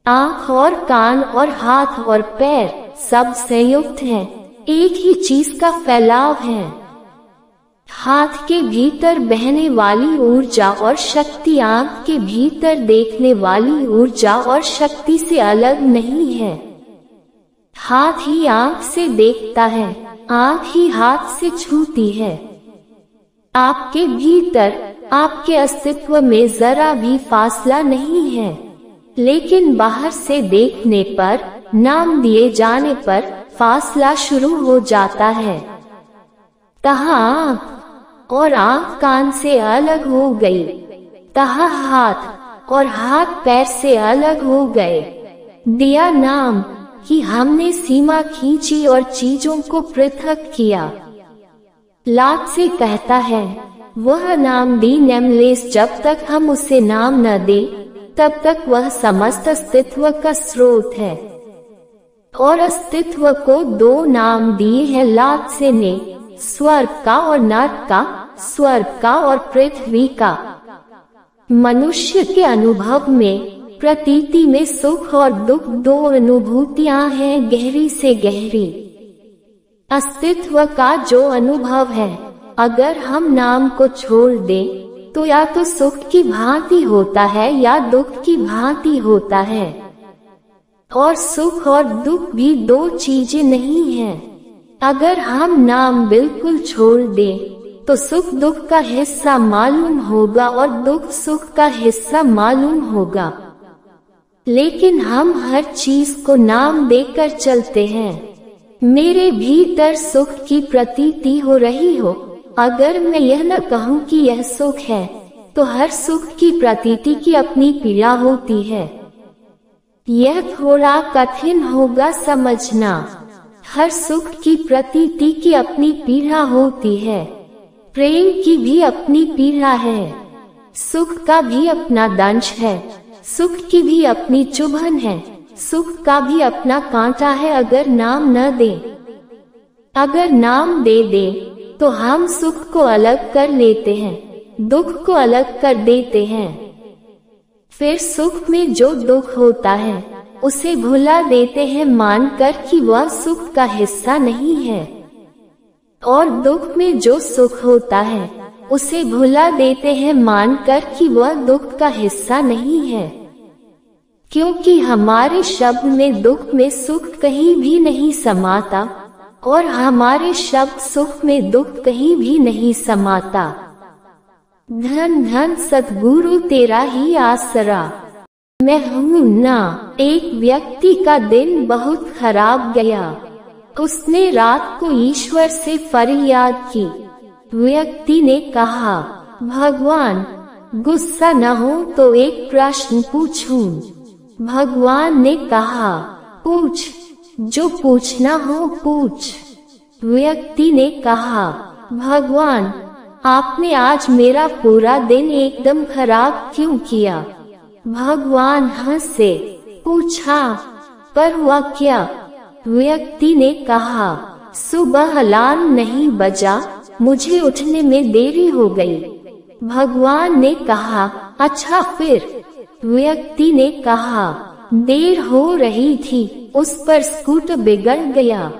आँख और कान और हाथ और पैर सब संयुक्त हैं, एक ही चीज का फैलाव है। हाथ के भीतर बहने वाली ऊर्जा और शक्ति आँख के भीतर देखने वाली ऊर्जा और शक्ति से अलग नहीं है। हाथ ही आँख से देखता है, आँख ही हाथ से छूती है। आपके भीतर, आपके अस्तित्व में जरा भी फासला नहीं है, लेकिन बाहर से देखने पर, नाम दिए जाने पर फासला शुरू हो जाता है। तहा आँख और आँख कान से अलग हो गई, तहा हाथ और हाथ पैर से अलग हो गए। दिया नाम कि हमने सीमा खींची और चीजों को पृथक किया। लात से कहता है, वह नाम दी नेमलेस, जब तक हम उसे नाम न दे तब तक वह समस्त अस्तित्व का स्रोत है। और अस्तित्व को दो नाम दिए हैं लात से ने, स्वर्ग का और नर्क का, स्वर्ग का और पृथ्वी का। मनुष्य के अनुभव में, प्रतीति में सुख और दुख दो अनुभूतियां हैं गहरी से गहरी। अस्तित्व का जो अनुभव है, अगर हम नाम को छोड़ दें तो या तो सुख की भांति होता है या दुख की भांति होता है। और सुख और दुख भी दो चीजें नहीं हैं। अगर हम नाम बिल्कुल छोड़ दें तो सुख दुख का हिस्सा मालूम होगा और दुख सुख का हिस्सा मालूम होगा। लेकिन हम हर चीज को नाम देकर चलते हैं। मेरे भीतर सुख की प्रतीति हो रही हो, अगर मैं यह न कहूँ कि यह सुख है, तो हर सुख की प्रतीति की अपनी पीड़ा होती है। यह थोड़ा कठिन होगा समझना। हर सुख की प्रतीति की अपनी पीड़ा होती है। प्रेम की भी अपनी पीड़ा है। सुख का भी अपना दंश है, सुख की भी अपनी चुभन है, सुख का भी अपना कांटा है। अगर नाम न दे, अगर नाम दे दे तो हम सुख को अलग कर लेते हैं, दुख को अलग कर देते हैं। फिर सुख में जो दुख होता है उसे भुला देते हैं मानकर कि वह सुख का हिस्सा नहीं है, और दुख में जो सुख होता है उसे भुला देते हैं मानकर कि वह दुख का हिस्सा नहीं है। क्योंकि हमारे शब्द में दुख में सुख कहीं भी नहीं समाता और हमारे शब्द सुख में दुख कहीं भी नहीं समाता। धन धन सद्गुरु तेरा ही आसरा। मैं हूँ ना। एक व्यक्ति का दिन बहुत खराब गया। उसने रात को ईश्वर से फरियाद की। व्यक्ति ने कहा, भगवान गुस्सा न हो तो एक प्रश्न पूछूं। भगवान ने कहा, पूछ, जो पूछना हो पूछ। व्यक्ति ने कहा, भगवान आपने आज मेरा पूरा दिन एकदम खराब क्यों किया? भगवान हंसे, पूछा, पर हुआ क्या? व्यक्ति ने कहा, सुबह अलार्म नहीं बजा मुझे उठने में देरी हो गई। भगवान ने कहा, अच्छा फिर? व्यक्ति ने कहा, देर हो रही थी, उस पर स्कूटर बिगड़ गया,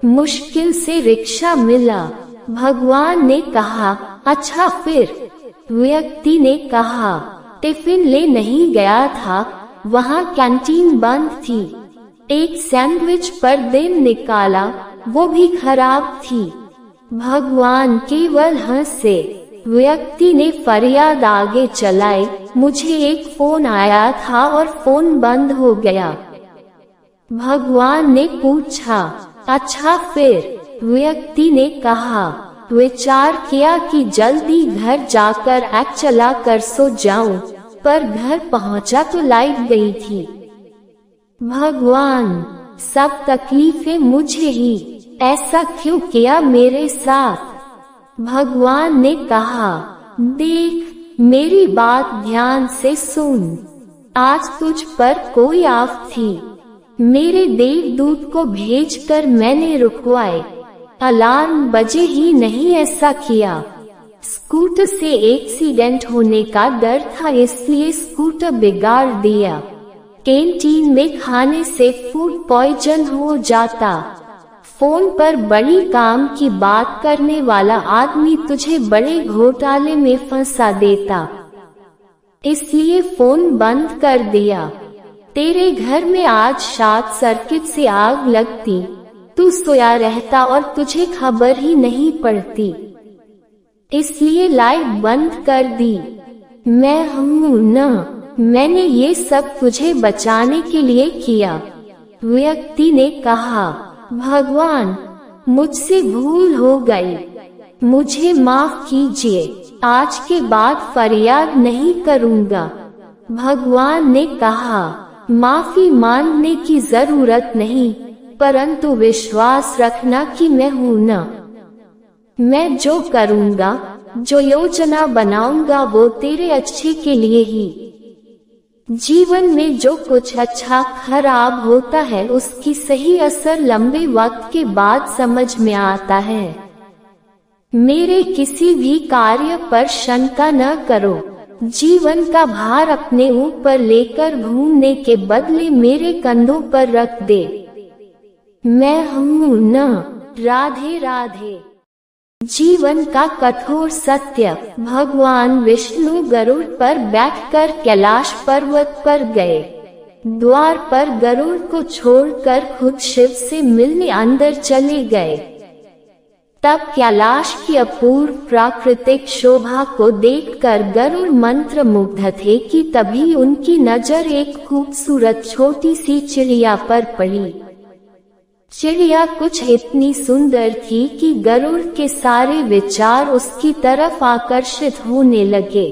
मुश्किल से रिक्शा मिला। भगवान ने कहा, अच्छा फिर? व्यक्ति ने कहा, टिफिन ले नहीं गया था, वहाँ कैंटीन बंद थी, एक सैंडविच पर दिन निकाला, वो भी खराब थी। भगवान केवल हंसे। व्यक्ति ने फरियाद आगे चलाई, मुझे एक फोन आया था और फोन बंद हो गया। भगवान ने पूछा, अच्छा फिर? व्यक्ति ने कहा, विचार किया कि जल्दी घर जाकर एक्ट चला कर सो जाऊं, पर घर पहुंचा तो लाइट गई थी। भगवान, सब तकलीफें मुझे ही, ऐसा क्यों किया मेरे साथ? भगवान ने कहा, देख, मेरी बात ध्यान से सुन, आज तुझ पर कोई आफत थी, मेरे देवदूत को भेजकर मैंने रुकवाए, अलार्म बजे ही नहीं ऐसा किया। स्कूटर से एक्सीडेंट होने का डर था, इसलिए स्कूटर बिगाड़ दिया। कैंटीन में खाने से फूड पॉइजन हो जाता। फोन पर बड़ी काम की बात करने वाला आदमी तुझे बड़े घोटाले में फंसा देता, इसलिए फोन बंद कर दिया। तेरे घर में आज शॉर्ट सर्किट से आग लगती, तू सोया रहता और तुझे खबर ही नहीं पड़ती, इसलिए लाइट बंद कर दी। मैं हूँ ना, मैंने ये सब तुझे बचाने के लिए किया। व्यक्ति ने कहा, भगवान, मुझसे भूल हो गई, मुझे माफ कीजिए, आज के बाद फरियाद नहीं करूँगा। भगवान ने कहा, माफी मांगने की जरूरत नहीं, परंतु विश्वास रखना कि मैं हूँ ना। मैं जो करूँगा, जो योजना बनाऊंगा, वो तेरे अच्छे के लिए ही। जीवन में जो कुछ अच्छा खराब होता है, उसकी सही असर लंबे वक्त के बाद समझ में आता है। मेरे किसी भी कार्य पर शंका न करो। जीवन का भार अपने ऊपर लेकर घूमने के बदले मेरे कंधों पर रख दे। मैं हूँ ना। राधे राधे। जीवन का कठोर सत्य। भगवान विष्णु गरुड़ पर बैठकर कैलाश पर्वत पर गए। द्वार पर गरुड़ को छोड़कर खुद शिव से मिलने अंदर चले गए। तब कैलाश की अपूर्व प्राकृतिक शोभा को देखकर गरुड़ मंत्र मुग्ध थे कि तभी उनकी नजर एक खूबसूरत छोटी सी चिड़िया पर पड़ी। चिड़िया कुछ इतनी सुंदर थी कि गरुड़ के सारे विचार उसकी तरफ आकर्षित होने लगे।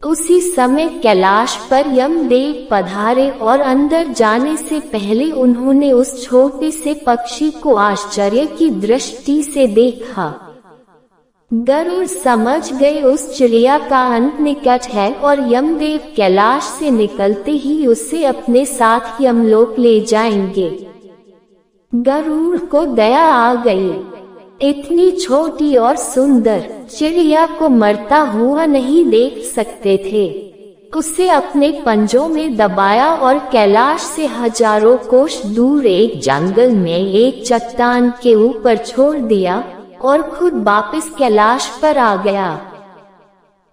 उसी समय कैलाश पर यमदेव पधारे और अंदर जाने से पहले उन्होंने उस छोटे से पक्षी को आश्चर्य की दृष्टि से देखा। गरुड़ समझ गए उस चिड़िया का अंत निकट है और यमदेव कैलाश से निकलते ही उसे अपने साथ यमलोक ले जाएंगे। गरुड़ को दया आ गई। इतनी छोटी और सुंदर चिड़िया को मरता हुआ नहीं देख सकते थे। उसे अपने पंजों में दबाया और कैलाश से हजारों कोस दूर एक जंगल में एक चट्टान के ऊपर छोड़ दिया और खुद वापस कैलाश पर आ गया।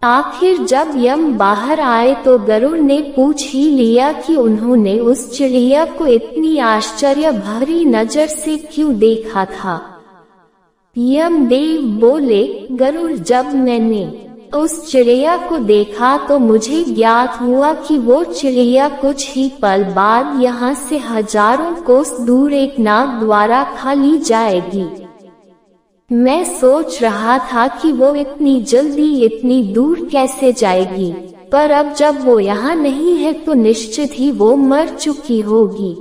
आखिर जब यम बाहर आए तो गरुड़ ने पूछ ही लिया कि उन्होंने उस चिड़िया को इतनी आश्चर्य भरी नजर से क्यों देखा था। यमदेव बोले, गरुड़, जब मैंने उस चिड़िया को देखा तो मुझे ज्ञात हुआ कि वो चिड़िया कुछ ही पल बाद यहाँ से हजारों कोस दूर एक नाग द्वारा खा ली जाएगी। मैं सोच रहा था कि वो इतनी जल्दी इतनी दूर कैसे जाएगी, पर अब जब वो यहाँ नहीं है तो निश्चित ही वो मर चुकी होगी।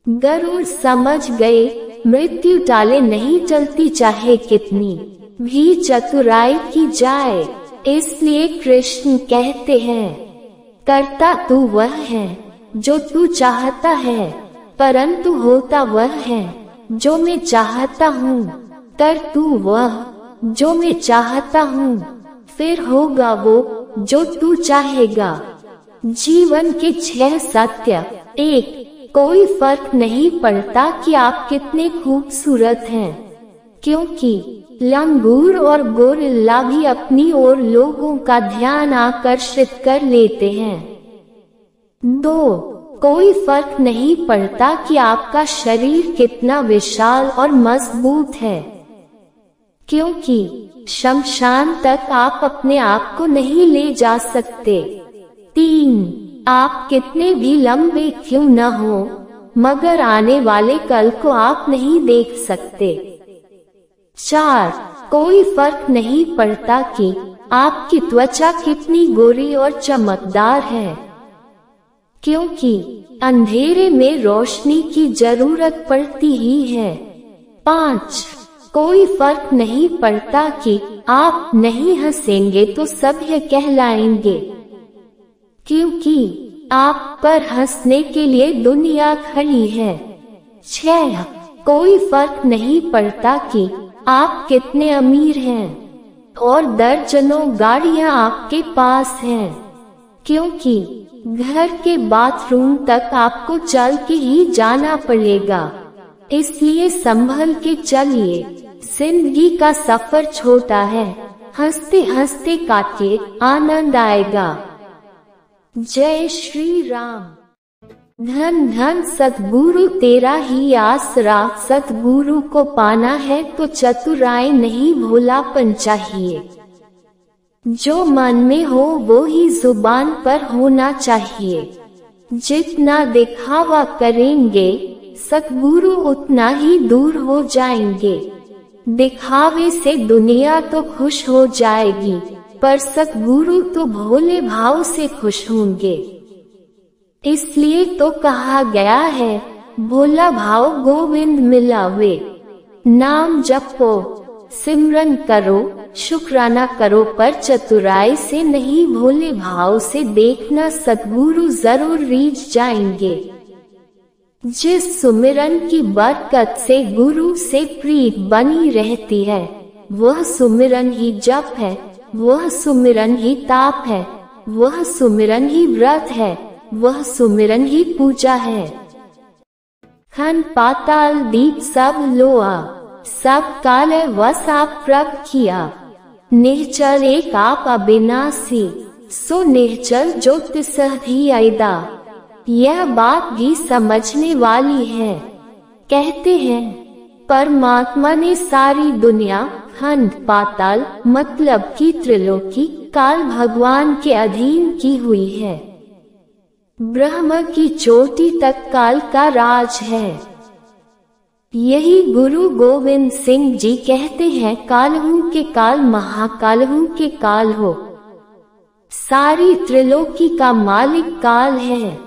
गरुड़ समझ गए, मृत्यु टाले नहीं चलती चाहे कितनी भी चतुराई की जाए। इसलिए कृष्ण कहते हैं, करता तू वह है जो तू चाहता है, परंतु होता वह है जो मैं चाहता हूँ। कर तू वह जो मैं चाहता हूँ, फिर होगा वो जो तू चाहेगा। जीवन के 6 सत्य। 1. कोई फर्क नहीं पड़ता कि आप कितने खूबसूरत हैं, क्योंकि लंगूर और गोरिल्ला भी अपनी ओर लोगों का ध्यान आकर्षित कर लेते हैं। 2. कोई फर्क नहीं पड़ता कि आपका शरीर कितना विशाल और मजबूत है, क्योंकि शमशान तक आप अपने आप को नहीं ले जा सकते। 3. आप कितने भी लंबे क्यों न हो, मगर आने वाले कल को आप नहीं देख सकते। 4. कोई फर्क नहीं पड़ता कि आपकी त्वचा कितनी गोरी और चमकदार है, क्योंकि अंधेरे में रोशनी की जरूरत पड़ती ही है। 5. कोई फर्क नहीं पड़ता कि आप नहीं हंसेंगे तो सब ये कहलाएंगे, क्योंकि आप पर हंसने के लिए दुनिया खड़ी है। 6. कोई फर्क नहीं पड़ता कि आप कितने अमीर हैं और दर्जनों गाड़ियां आपके पास हैं, क्योंकि घर के बाथरूम तक आपको चल के ही जाना पड़ेगा। इसलिए संभल के चलिए, जिंदगी का सफर छोटा है, हंसते हंसते काटिए, आनंद आएगा। जय श्री राम। धन धन सतगुरु तेरा ही आसरा, सतगुरु को पाना है तो चतुराई नहीं भोलापन चाहिए। जो मन में हो वो ही जुबान पर होना चाहिए। जितना दिखावा करेंगे सतगुरु उतना ही दूर हो जाएंगे। दिखावे से दुनिया तो खुश हो जाएगी, पर सतगुरु तो भोले भाव से खुश होंगे। इसलिए तो कहा गया है, भोला भाव गोविंद मिलावे। नाम जपो, सिमरन करो, शुक्राना करो, पर चतुराई से नहीं भोले भाव से देखना, सतगुरु जरूर रीझ जाएंगे। जिस सुमिरन की बरकत से गुरु से प्रीत बनी रहती है, वह सुमिरन ही जप है, वह सुमिरन ही ताप है, वह सुमिरन ही व्रत है, वह सुमिरन ही पूजा है। खन पाताल दीप सब लोआ, सब काले वस आप प्रभ किया। निश्चल एक आप अविनाशी, सो निश्चल ज्योतिष ही आयदा। यह बात भी समझने वाली है। कहते हैं परमात्मा ने सारी दुनिया, खंड पाताल मतलब की त्रिलोकी, काल भगवान के अधीन की हुई है। ब्रह्म की चोटी तक काल का राज है। यही गुरु गोविंद सिंह जी कहते हैं, कालहू के काल महाकालहू के काल हो। सारी त्रिलोकी का मालिक काल है।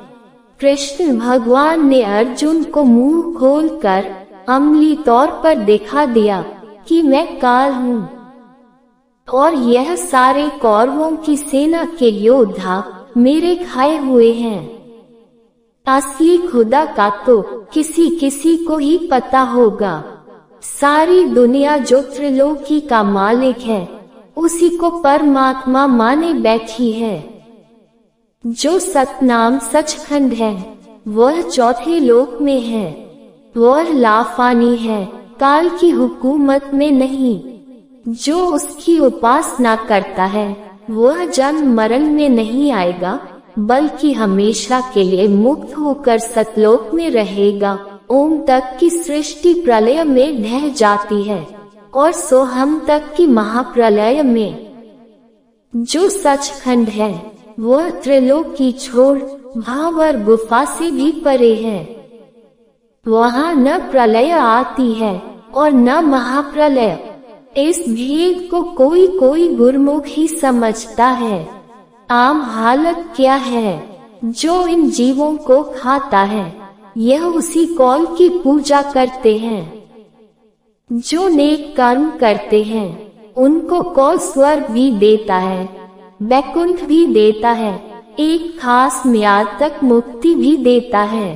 कृष्ण भगवान ने अर्जुन को मुंह खोलकर अमली तौर पर दिखा दिया कि मैं काल हूँ, और यह सारे कौरवों की सेना के योद्धा मेरे खाए हुए हैं। असली खुदा का तो किसी किसी को ही पता होगा। सारी दुनिया जो त्रिलोकी का मालिक है, उसी को परमात्मा माने बैठी है। जो सतनाम सचखंड है, वह चौथे लोक में है। वह लाफानी है, काल की हुकूमत में नहीं। जो उसकी उपासना करता है, वह जन्म मरण में नहीं आएगा, बल्कि हमेशा के लिए मुक्त होकर सतलोक में रहेगा। ओम तक की सृष्टि प्रलय में ढह जाती है, और सोहम तक की महाप्रलय में। जो सचखंड है, वह त्रिलोकी छोड़ भावर गुफा से भी परे है। वहाँ न प्रलय आती है और न महाप्रलय। इस भेद को कोई कोई गुरमुख ही समझता है। आम हालत क्या है? जो इन जीवों को खाता है, यह उसी कौल की पूजा करते हैं। जो नेक कर्म करते हैं, उनको कौल स्वर्ग भी देता है, वैकुंठ भी देता है, एक खास म्याद तक मुक्ति भी देता है।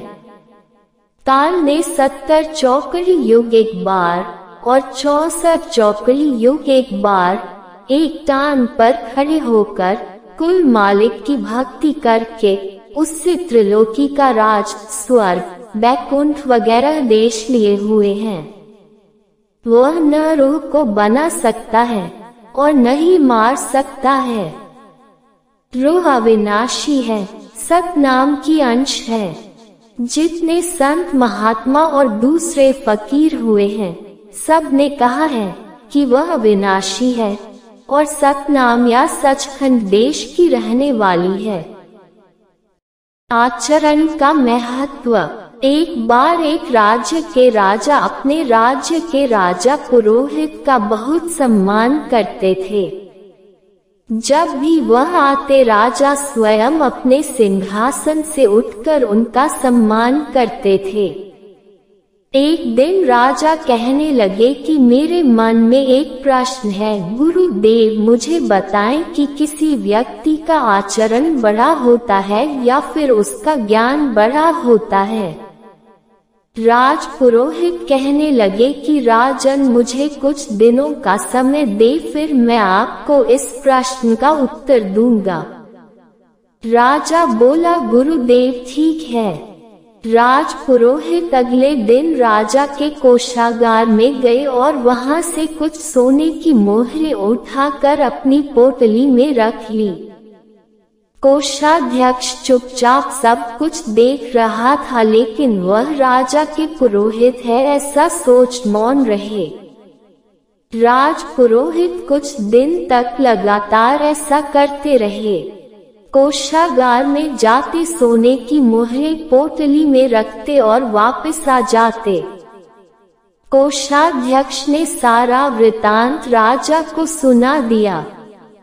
काल ने 70 चौकड़ी युग एक बार और 64 चौकड़ी युग एक बार एक टांग पर खड़े होकर कुल मालिक की भक्ति करके उससे त्रिलोकी का राज, स्वर्ग, बैकुंठ वगैरह देश लिए हुए हैं। वह न रूह को बना सकता है और न ही मार सकता है। रूह अविनाशी है, सतनाम की अंश है। जितने संत महात्मा और दूसरे फकीर हुए हैं, सब ने कहा है कि वह अविनाशी है और सतनाम या सचखंड देश की रहने वाली है। आचरण का महत्व। एक बार एक राज्य के राजा अपने राज्य के राजा पुरोहित का बहुत सम्मान करते थे। जब भी वह आते, राजा स्वयं अपने सिंहासन से उठकर उनका सम्मान करते थे। एक दिन राजा कहने लगे कि मेरे मन में एक प्रश्न है, गुरुदेव मुझे बताएं कि किसी व्यक्ति का आचरण बड़ा होता है या फिर उसका ज्ञान बड़ा होता है। राज पुरोहित कहने लगे कि राजन मुझे कुछ दिनों का समय दे, फिर मैं आपको इस प्रश्न का उत्तर दूंगा। राजा बोला, गुरुदेव ठीक है। राज पुरोहित अगले दिन राजा के कोषागार में गए और वहां से कुछ सोने की मोहरें उठाकर अपनी पोटली में रख ली। कोषाध्यक्ष चुपचाप सब कुछ देख रहा था, लेकिन वह राजा के पुरोहित है ऐसा सोच मौन रहे। राज पुरोहित कुछ दिन तक लगातार ऐसा करते रहे। कोषागार में जाते, सोने की मोहरें पोटली में रखते और वापस आ जाते। कोषाध्यक्ष ने सारा वृतांत राजा को सुना दिया।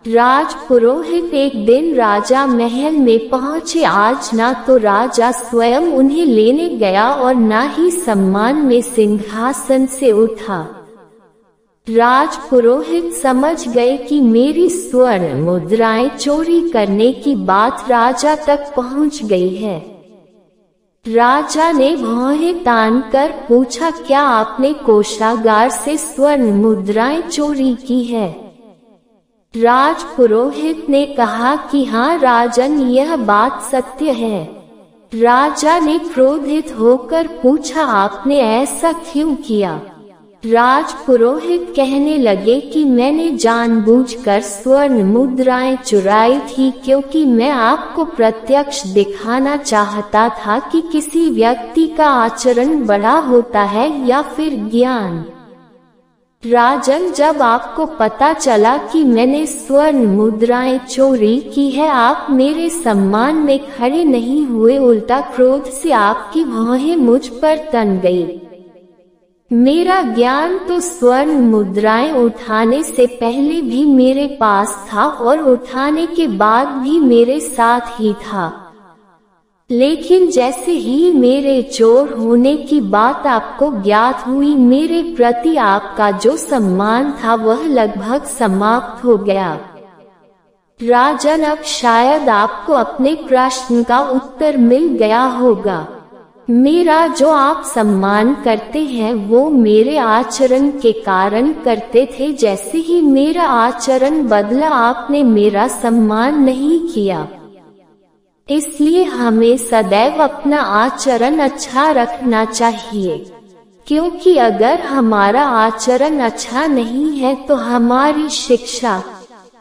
राज पुरोहित एक दिन राजा महल में पहुंचे। आज ना तो राजा स्वयं उन्हें लेने गया और ना ही सम्मान में सिंहासन से उठा। राज पुरोहित समझ गए कि मेरी स्वर्ण मुद्राएं चोरी करने की बात राजा तक पहुंच गई है। राजा ने भौहें तानकर पूछा, क्या आपने कोषागार से स्वर्ण मुद्राएं चोरी की है? राज पुरोहित ने कहा कि हाँ राजन, यह बात सत्य है। राजा ने क्रोधित होकर पूछा, आपने ऐसा क्यों किया? राज पुरोहित कहने लगे कि मैंने जानबूझकर स्वर्ण मुद्राएं चुराई थी, क्योंकि मैं आपको प्रत्यक्ष दिखाना चाहता था कि किसी व्यक्ति का आचरण बड़ा होता है या फिर ज्ञान। राजन, जब आपको पता चला कि मैंने स्वर्ण मुद्राएं चोरी की है, आप मेरे सम्मान में खड़े नहीं हुए, उल्टा क्रोध से आपकी भौहें मुझ पर तन गई। मेरा ज्ञान तो स्वर्ण मुद्राएं उठाने से पहले भी मेरे पास था और उठाने के बाद भी मेरे साथ ही था, लेकिन जैसे ही मेरे चोर होने की बात आपको ज्ञात हुई, मेरे प्रति आपका जो सम्मान था वह लगभग समाप्त हो गया। राजन, अब शायद आपको अपने प्रश्न का उत्तर मिल गया होगा। मेरा जो आप सम्मान करते हैं वो मेरे आचरण के कारण करते थे। जैसे ही मेरा आचरण बदला, आपने मेरा सम्मान नहीं किया। इसलिए हमें सदैव अपना आचरण अच्छा रखना चाहिए, क्योंकि अगर हमारा आचरण अच्छा नहीं है तो हमारी शिक्षा,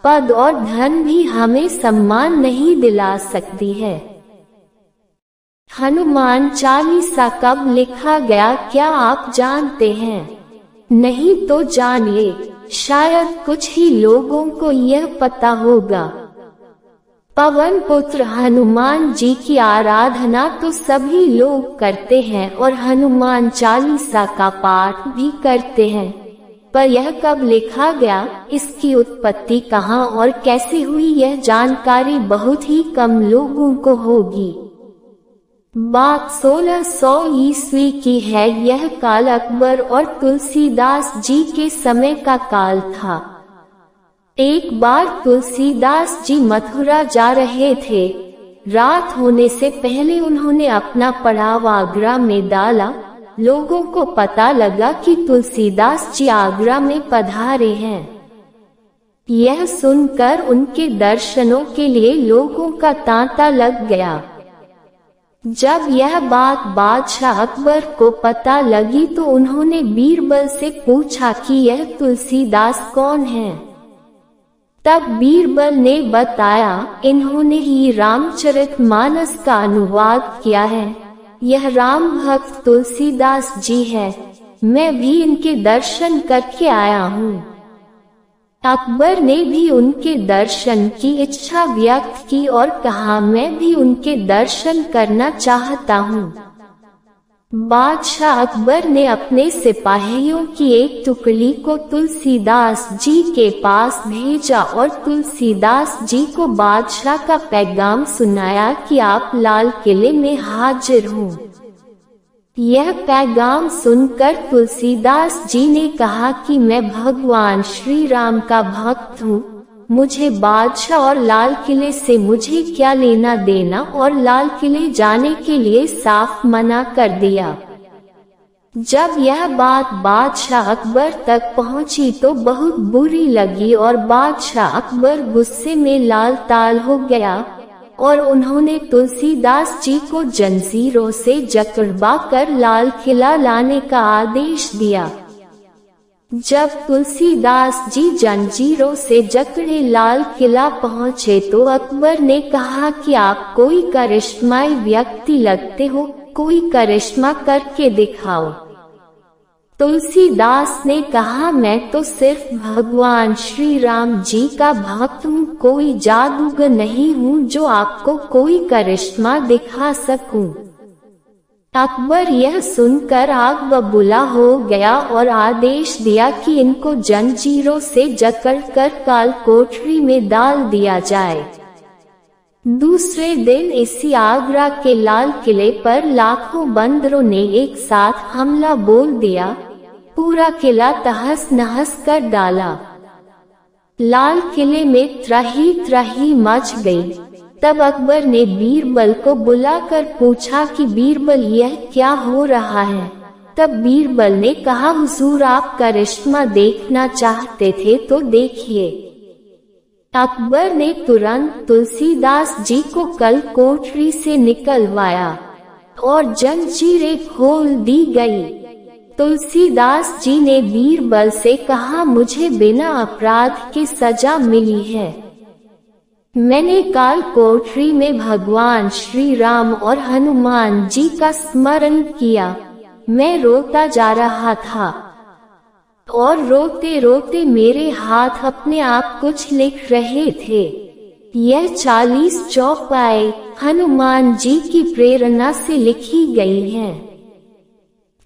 पद और धन भी हमें सम्मान नहीं दिला सकती है। हनुमान चालीसा कब लिखा गया, क्या आप जानते हैं? नहीं तो जानिए, शायद कुछ ही लोगों को यह पता होगा। पवन पुत्र हनुमान जी की आराधना तो सभी लोग करते हैं और हनुमान चालीसा का पाठ भी करते हैं, पर यह कब लिखा गया, इसकी उत्पत्ति कहाँ और कैसे हुई, यह जानकारी बहुत ही कम लोगों को होगी। बात 1600 ईस्वी की है। यह काल अकबर और तुलसीदास जी के समय का काल था। एक बार तुलसीदास जी मथुरा जा रहे थे। रात होने से पहले उन्होंने अपना पड़ाव आगरा में डाला। लोगों को पता लगा कि तुलसीदास जी आगरा में पधारे हैं। यह सुनकर उनके दर्शनों के लिए लोगों का तांता लग गया। जब यह बात बादशाह अकबर को पता लगी तो उन्होंने बीरबल से पूछा कि यह तुलसीदास कौन है। तब बीरबल ने बताया, इन्होंने ही रामचरितमानस का अनुवाद किया है। यह राम भक्त तुलसीदास जी है। मैं भी इनके दर्शन करके आया हूँ। अकबर ने भी उनके दर्शन की इच्छा व्यक्त की और कहा, मैं भी उनके दर्शन करना चाहता हूँ। बादशाह अकबर ने अपने सिपाहियों की एक टुकड़ी को तुलसीदास जी के पास भेजा और तुलसीदास जी को बादशाह का पैगाम सुनाया कि आप लाल किले में हाजिर हूँ। यह पैगाम सुनकर तुलसीदास जी ने कहा कि मैं भगवान श्री राम का भक्त हूँ। मुझे बादशाह और लाल किले से मुझे क्या लेना देना, और लाल किले जाने के लिए साफ मना कर दिया। जब यह बात बादशाह अकबर तक पहुंची तो बहुत बुरी लगी और बादशाह अकबर गुस्से में लाल ताल हो गया और उन्होंने तुलसीदास जी को जंजीरों से जकड़वा कर लाल किला लाने का आदेश दिया। जब तुलसीदास जी जंजीरों से जकड़े लाल किला पहुँचे तो अकबर ने कहा कि आप कोई करिश्माई व्यक्ति लगते हो, कोई करिश्मा करके दिखाओ। तुलसीदास ने कहा, मैं तो सिर्फ भगवान श्री राम जी का भक्त हूँ, कोई जादूगर नहीं हूँ जो आपको कोई करिश्मा दिखा सकूं। अकबर यह सुनकर आग बबूला हो गया और आदेश दिया कि इनको जंजीरों से जकड़कर काल कोठरी में डाल दिया जाए। दूसरे दिन इसी आगरा के लाल किले पर लाखों बंदरों ने एक साथ हमला बोल दिया। पूरा किला तहस नहस कर डाला। लाल किले में त्राही त्राही मच गई। तब अकबर ने बीरबल को बुलाकर पूछा कि बीरबल यह क्या हो रहा है। तब बीरबल ने कहा, हुजूर आप करिश्मा देखना चाहते थे तो देखिए। अकबर ने तुरंत तुलसीदास जी को कल कोठरी से निकलवाया और जंजीरें खोल दी गई। तुलसीदास जी ने बीरबल से कहा, मुझे बिना अपराध के सजा मिली है। मैंने काल कोठरी में भगवान श्री राम और हनुमान जी का स्मरण किया। मैं रोता जा रहा था और रोते रोते मेरे हाथ अपने आप कुछ लिख रहे थे। यह 40 चौपाई हनुमान जी की प्रेरणा से लिखी गई हैं।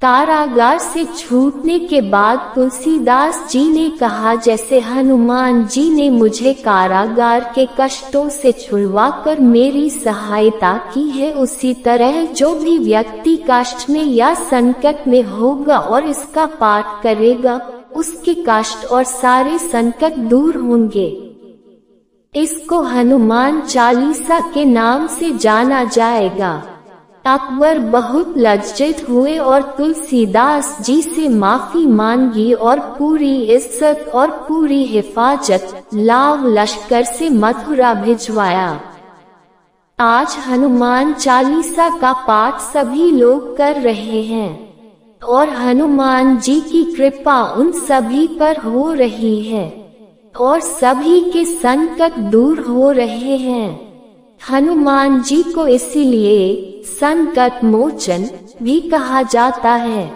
कारागार से छूटने के बाद तुलसीदास जी ने कहा, जैसे हनुमान जी ने मुझे कारागार के कष्टों से छुड़वाकर मेरी सहायता की है, उसी तरह जो भी व्यक्ति कष्ट में या संकट में होगा और इसका पाठ करेगा, उसके कष्ट और सारे संकट दूर होंगे। इसको हनुमान चालीसा के नाम से जाना जाएगा। अकबर बहुत लज्जित हुए और तुलसीदास जी से माफी मांगी और पूरी इज्जत और पूरी हिफाजत लाव लश्कर से मथुरा भिजवाया। आज हनुमान चालीसा का पाठ सभी लोग कर रहे हैं और हनुमान जी की कृपा उन सभी पर हो रही है और सभी के संकट दूर हो रहे हैं। हनुमान जी को इसीलिए संकट मोचन भी कहा जाता है।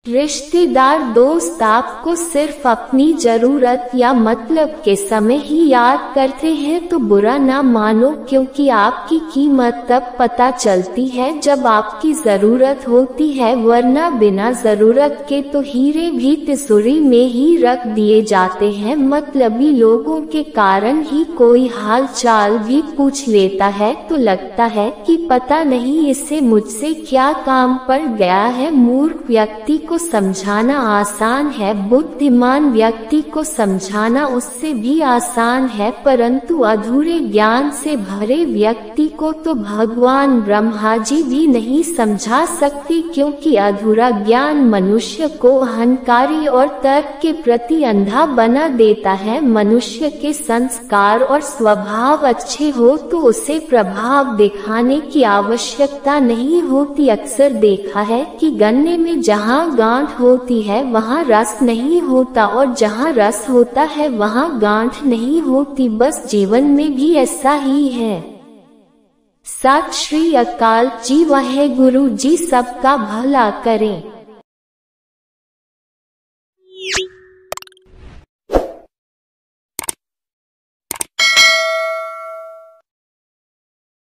रिश्तेदार दोस्त आपको सिर्फ अपनी जरूरत या मतलब के समय ही याद करते हैं तो बुरा ना मानो, क्योंकि आपकी कीमत तब पता चलती है जब आपकी जरूरत होती है, वरना बिना जरूरत के तो हीरे भी तिजोरी में ही रख दिए जाते हैं। मतलबी लोगों के कारण ही कोई हाल चाल भी पूछ लेता है तो लगता है कि पता नहीं इससे मुझसे क्या काम पड़ गया है। मूर्ख व्यक्ति को समझाना आसान है, बुद्धिमान व्यक्ति को समझाना उससे भी आसान है, परंतु अधूरे ज्ञान से भरे व्यक्ति को तो भगवान ब्रह्मा जी भी नहीं समझा सकते, क्योंकि अधूरा ज्ञान मनुष्य को अहंकारी और तर्क के प्रति अंधा बना देता है। मनुष्य के संस्कार और स्वभाव अच्छे हो तो उसे प्रभाव दिखाने की आवश्यकता नहीं होती। अक्सर देखा है कि गन्ने में जहाँ गांठ होती है वहाँ रस नहीं होता, और जहाँ रस होता है वहाँ गांठ नहीं होती। बस जीवन में भी ऐसा ही है। सत श्री अकाल जी। वाहे गुरु जी सबका भला करें।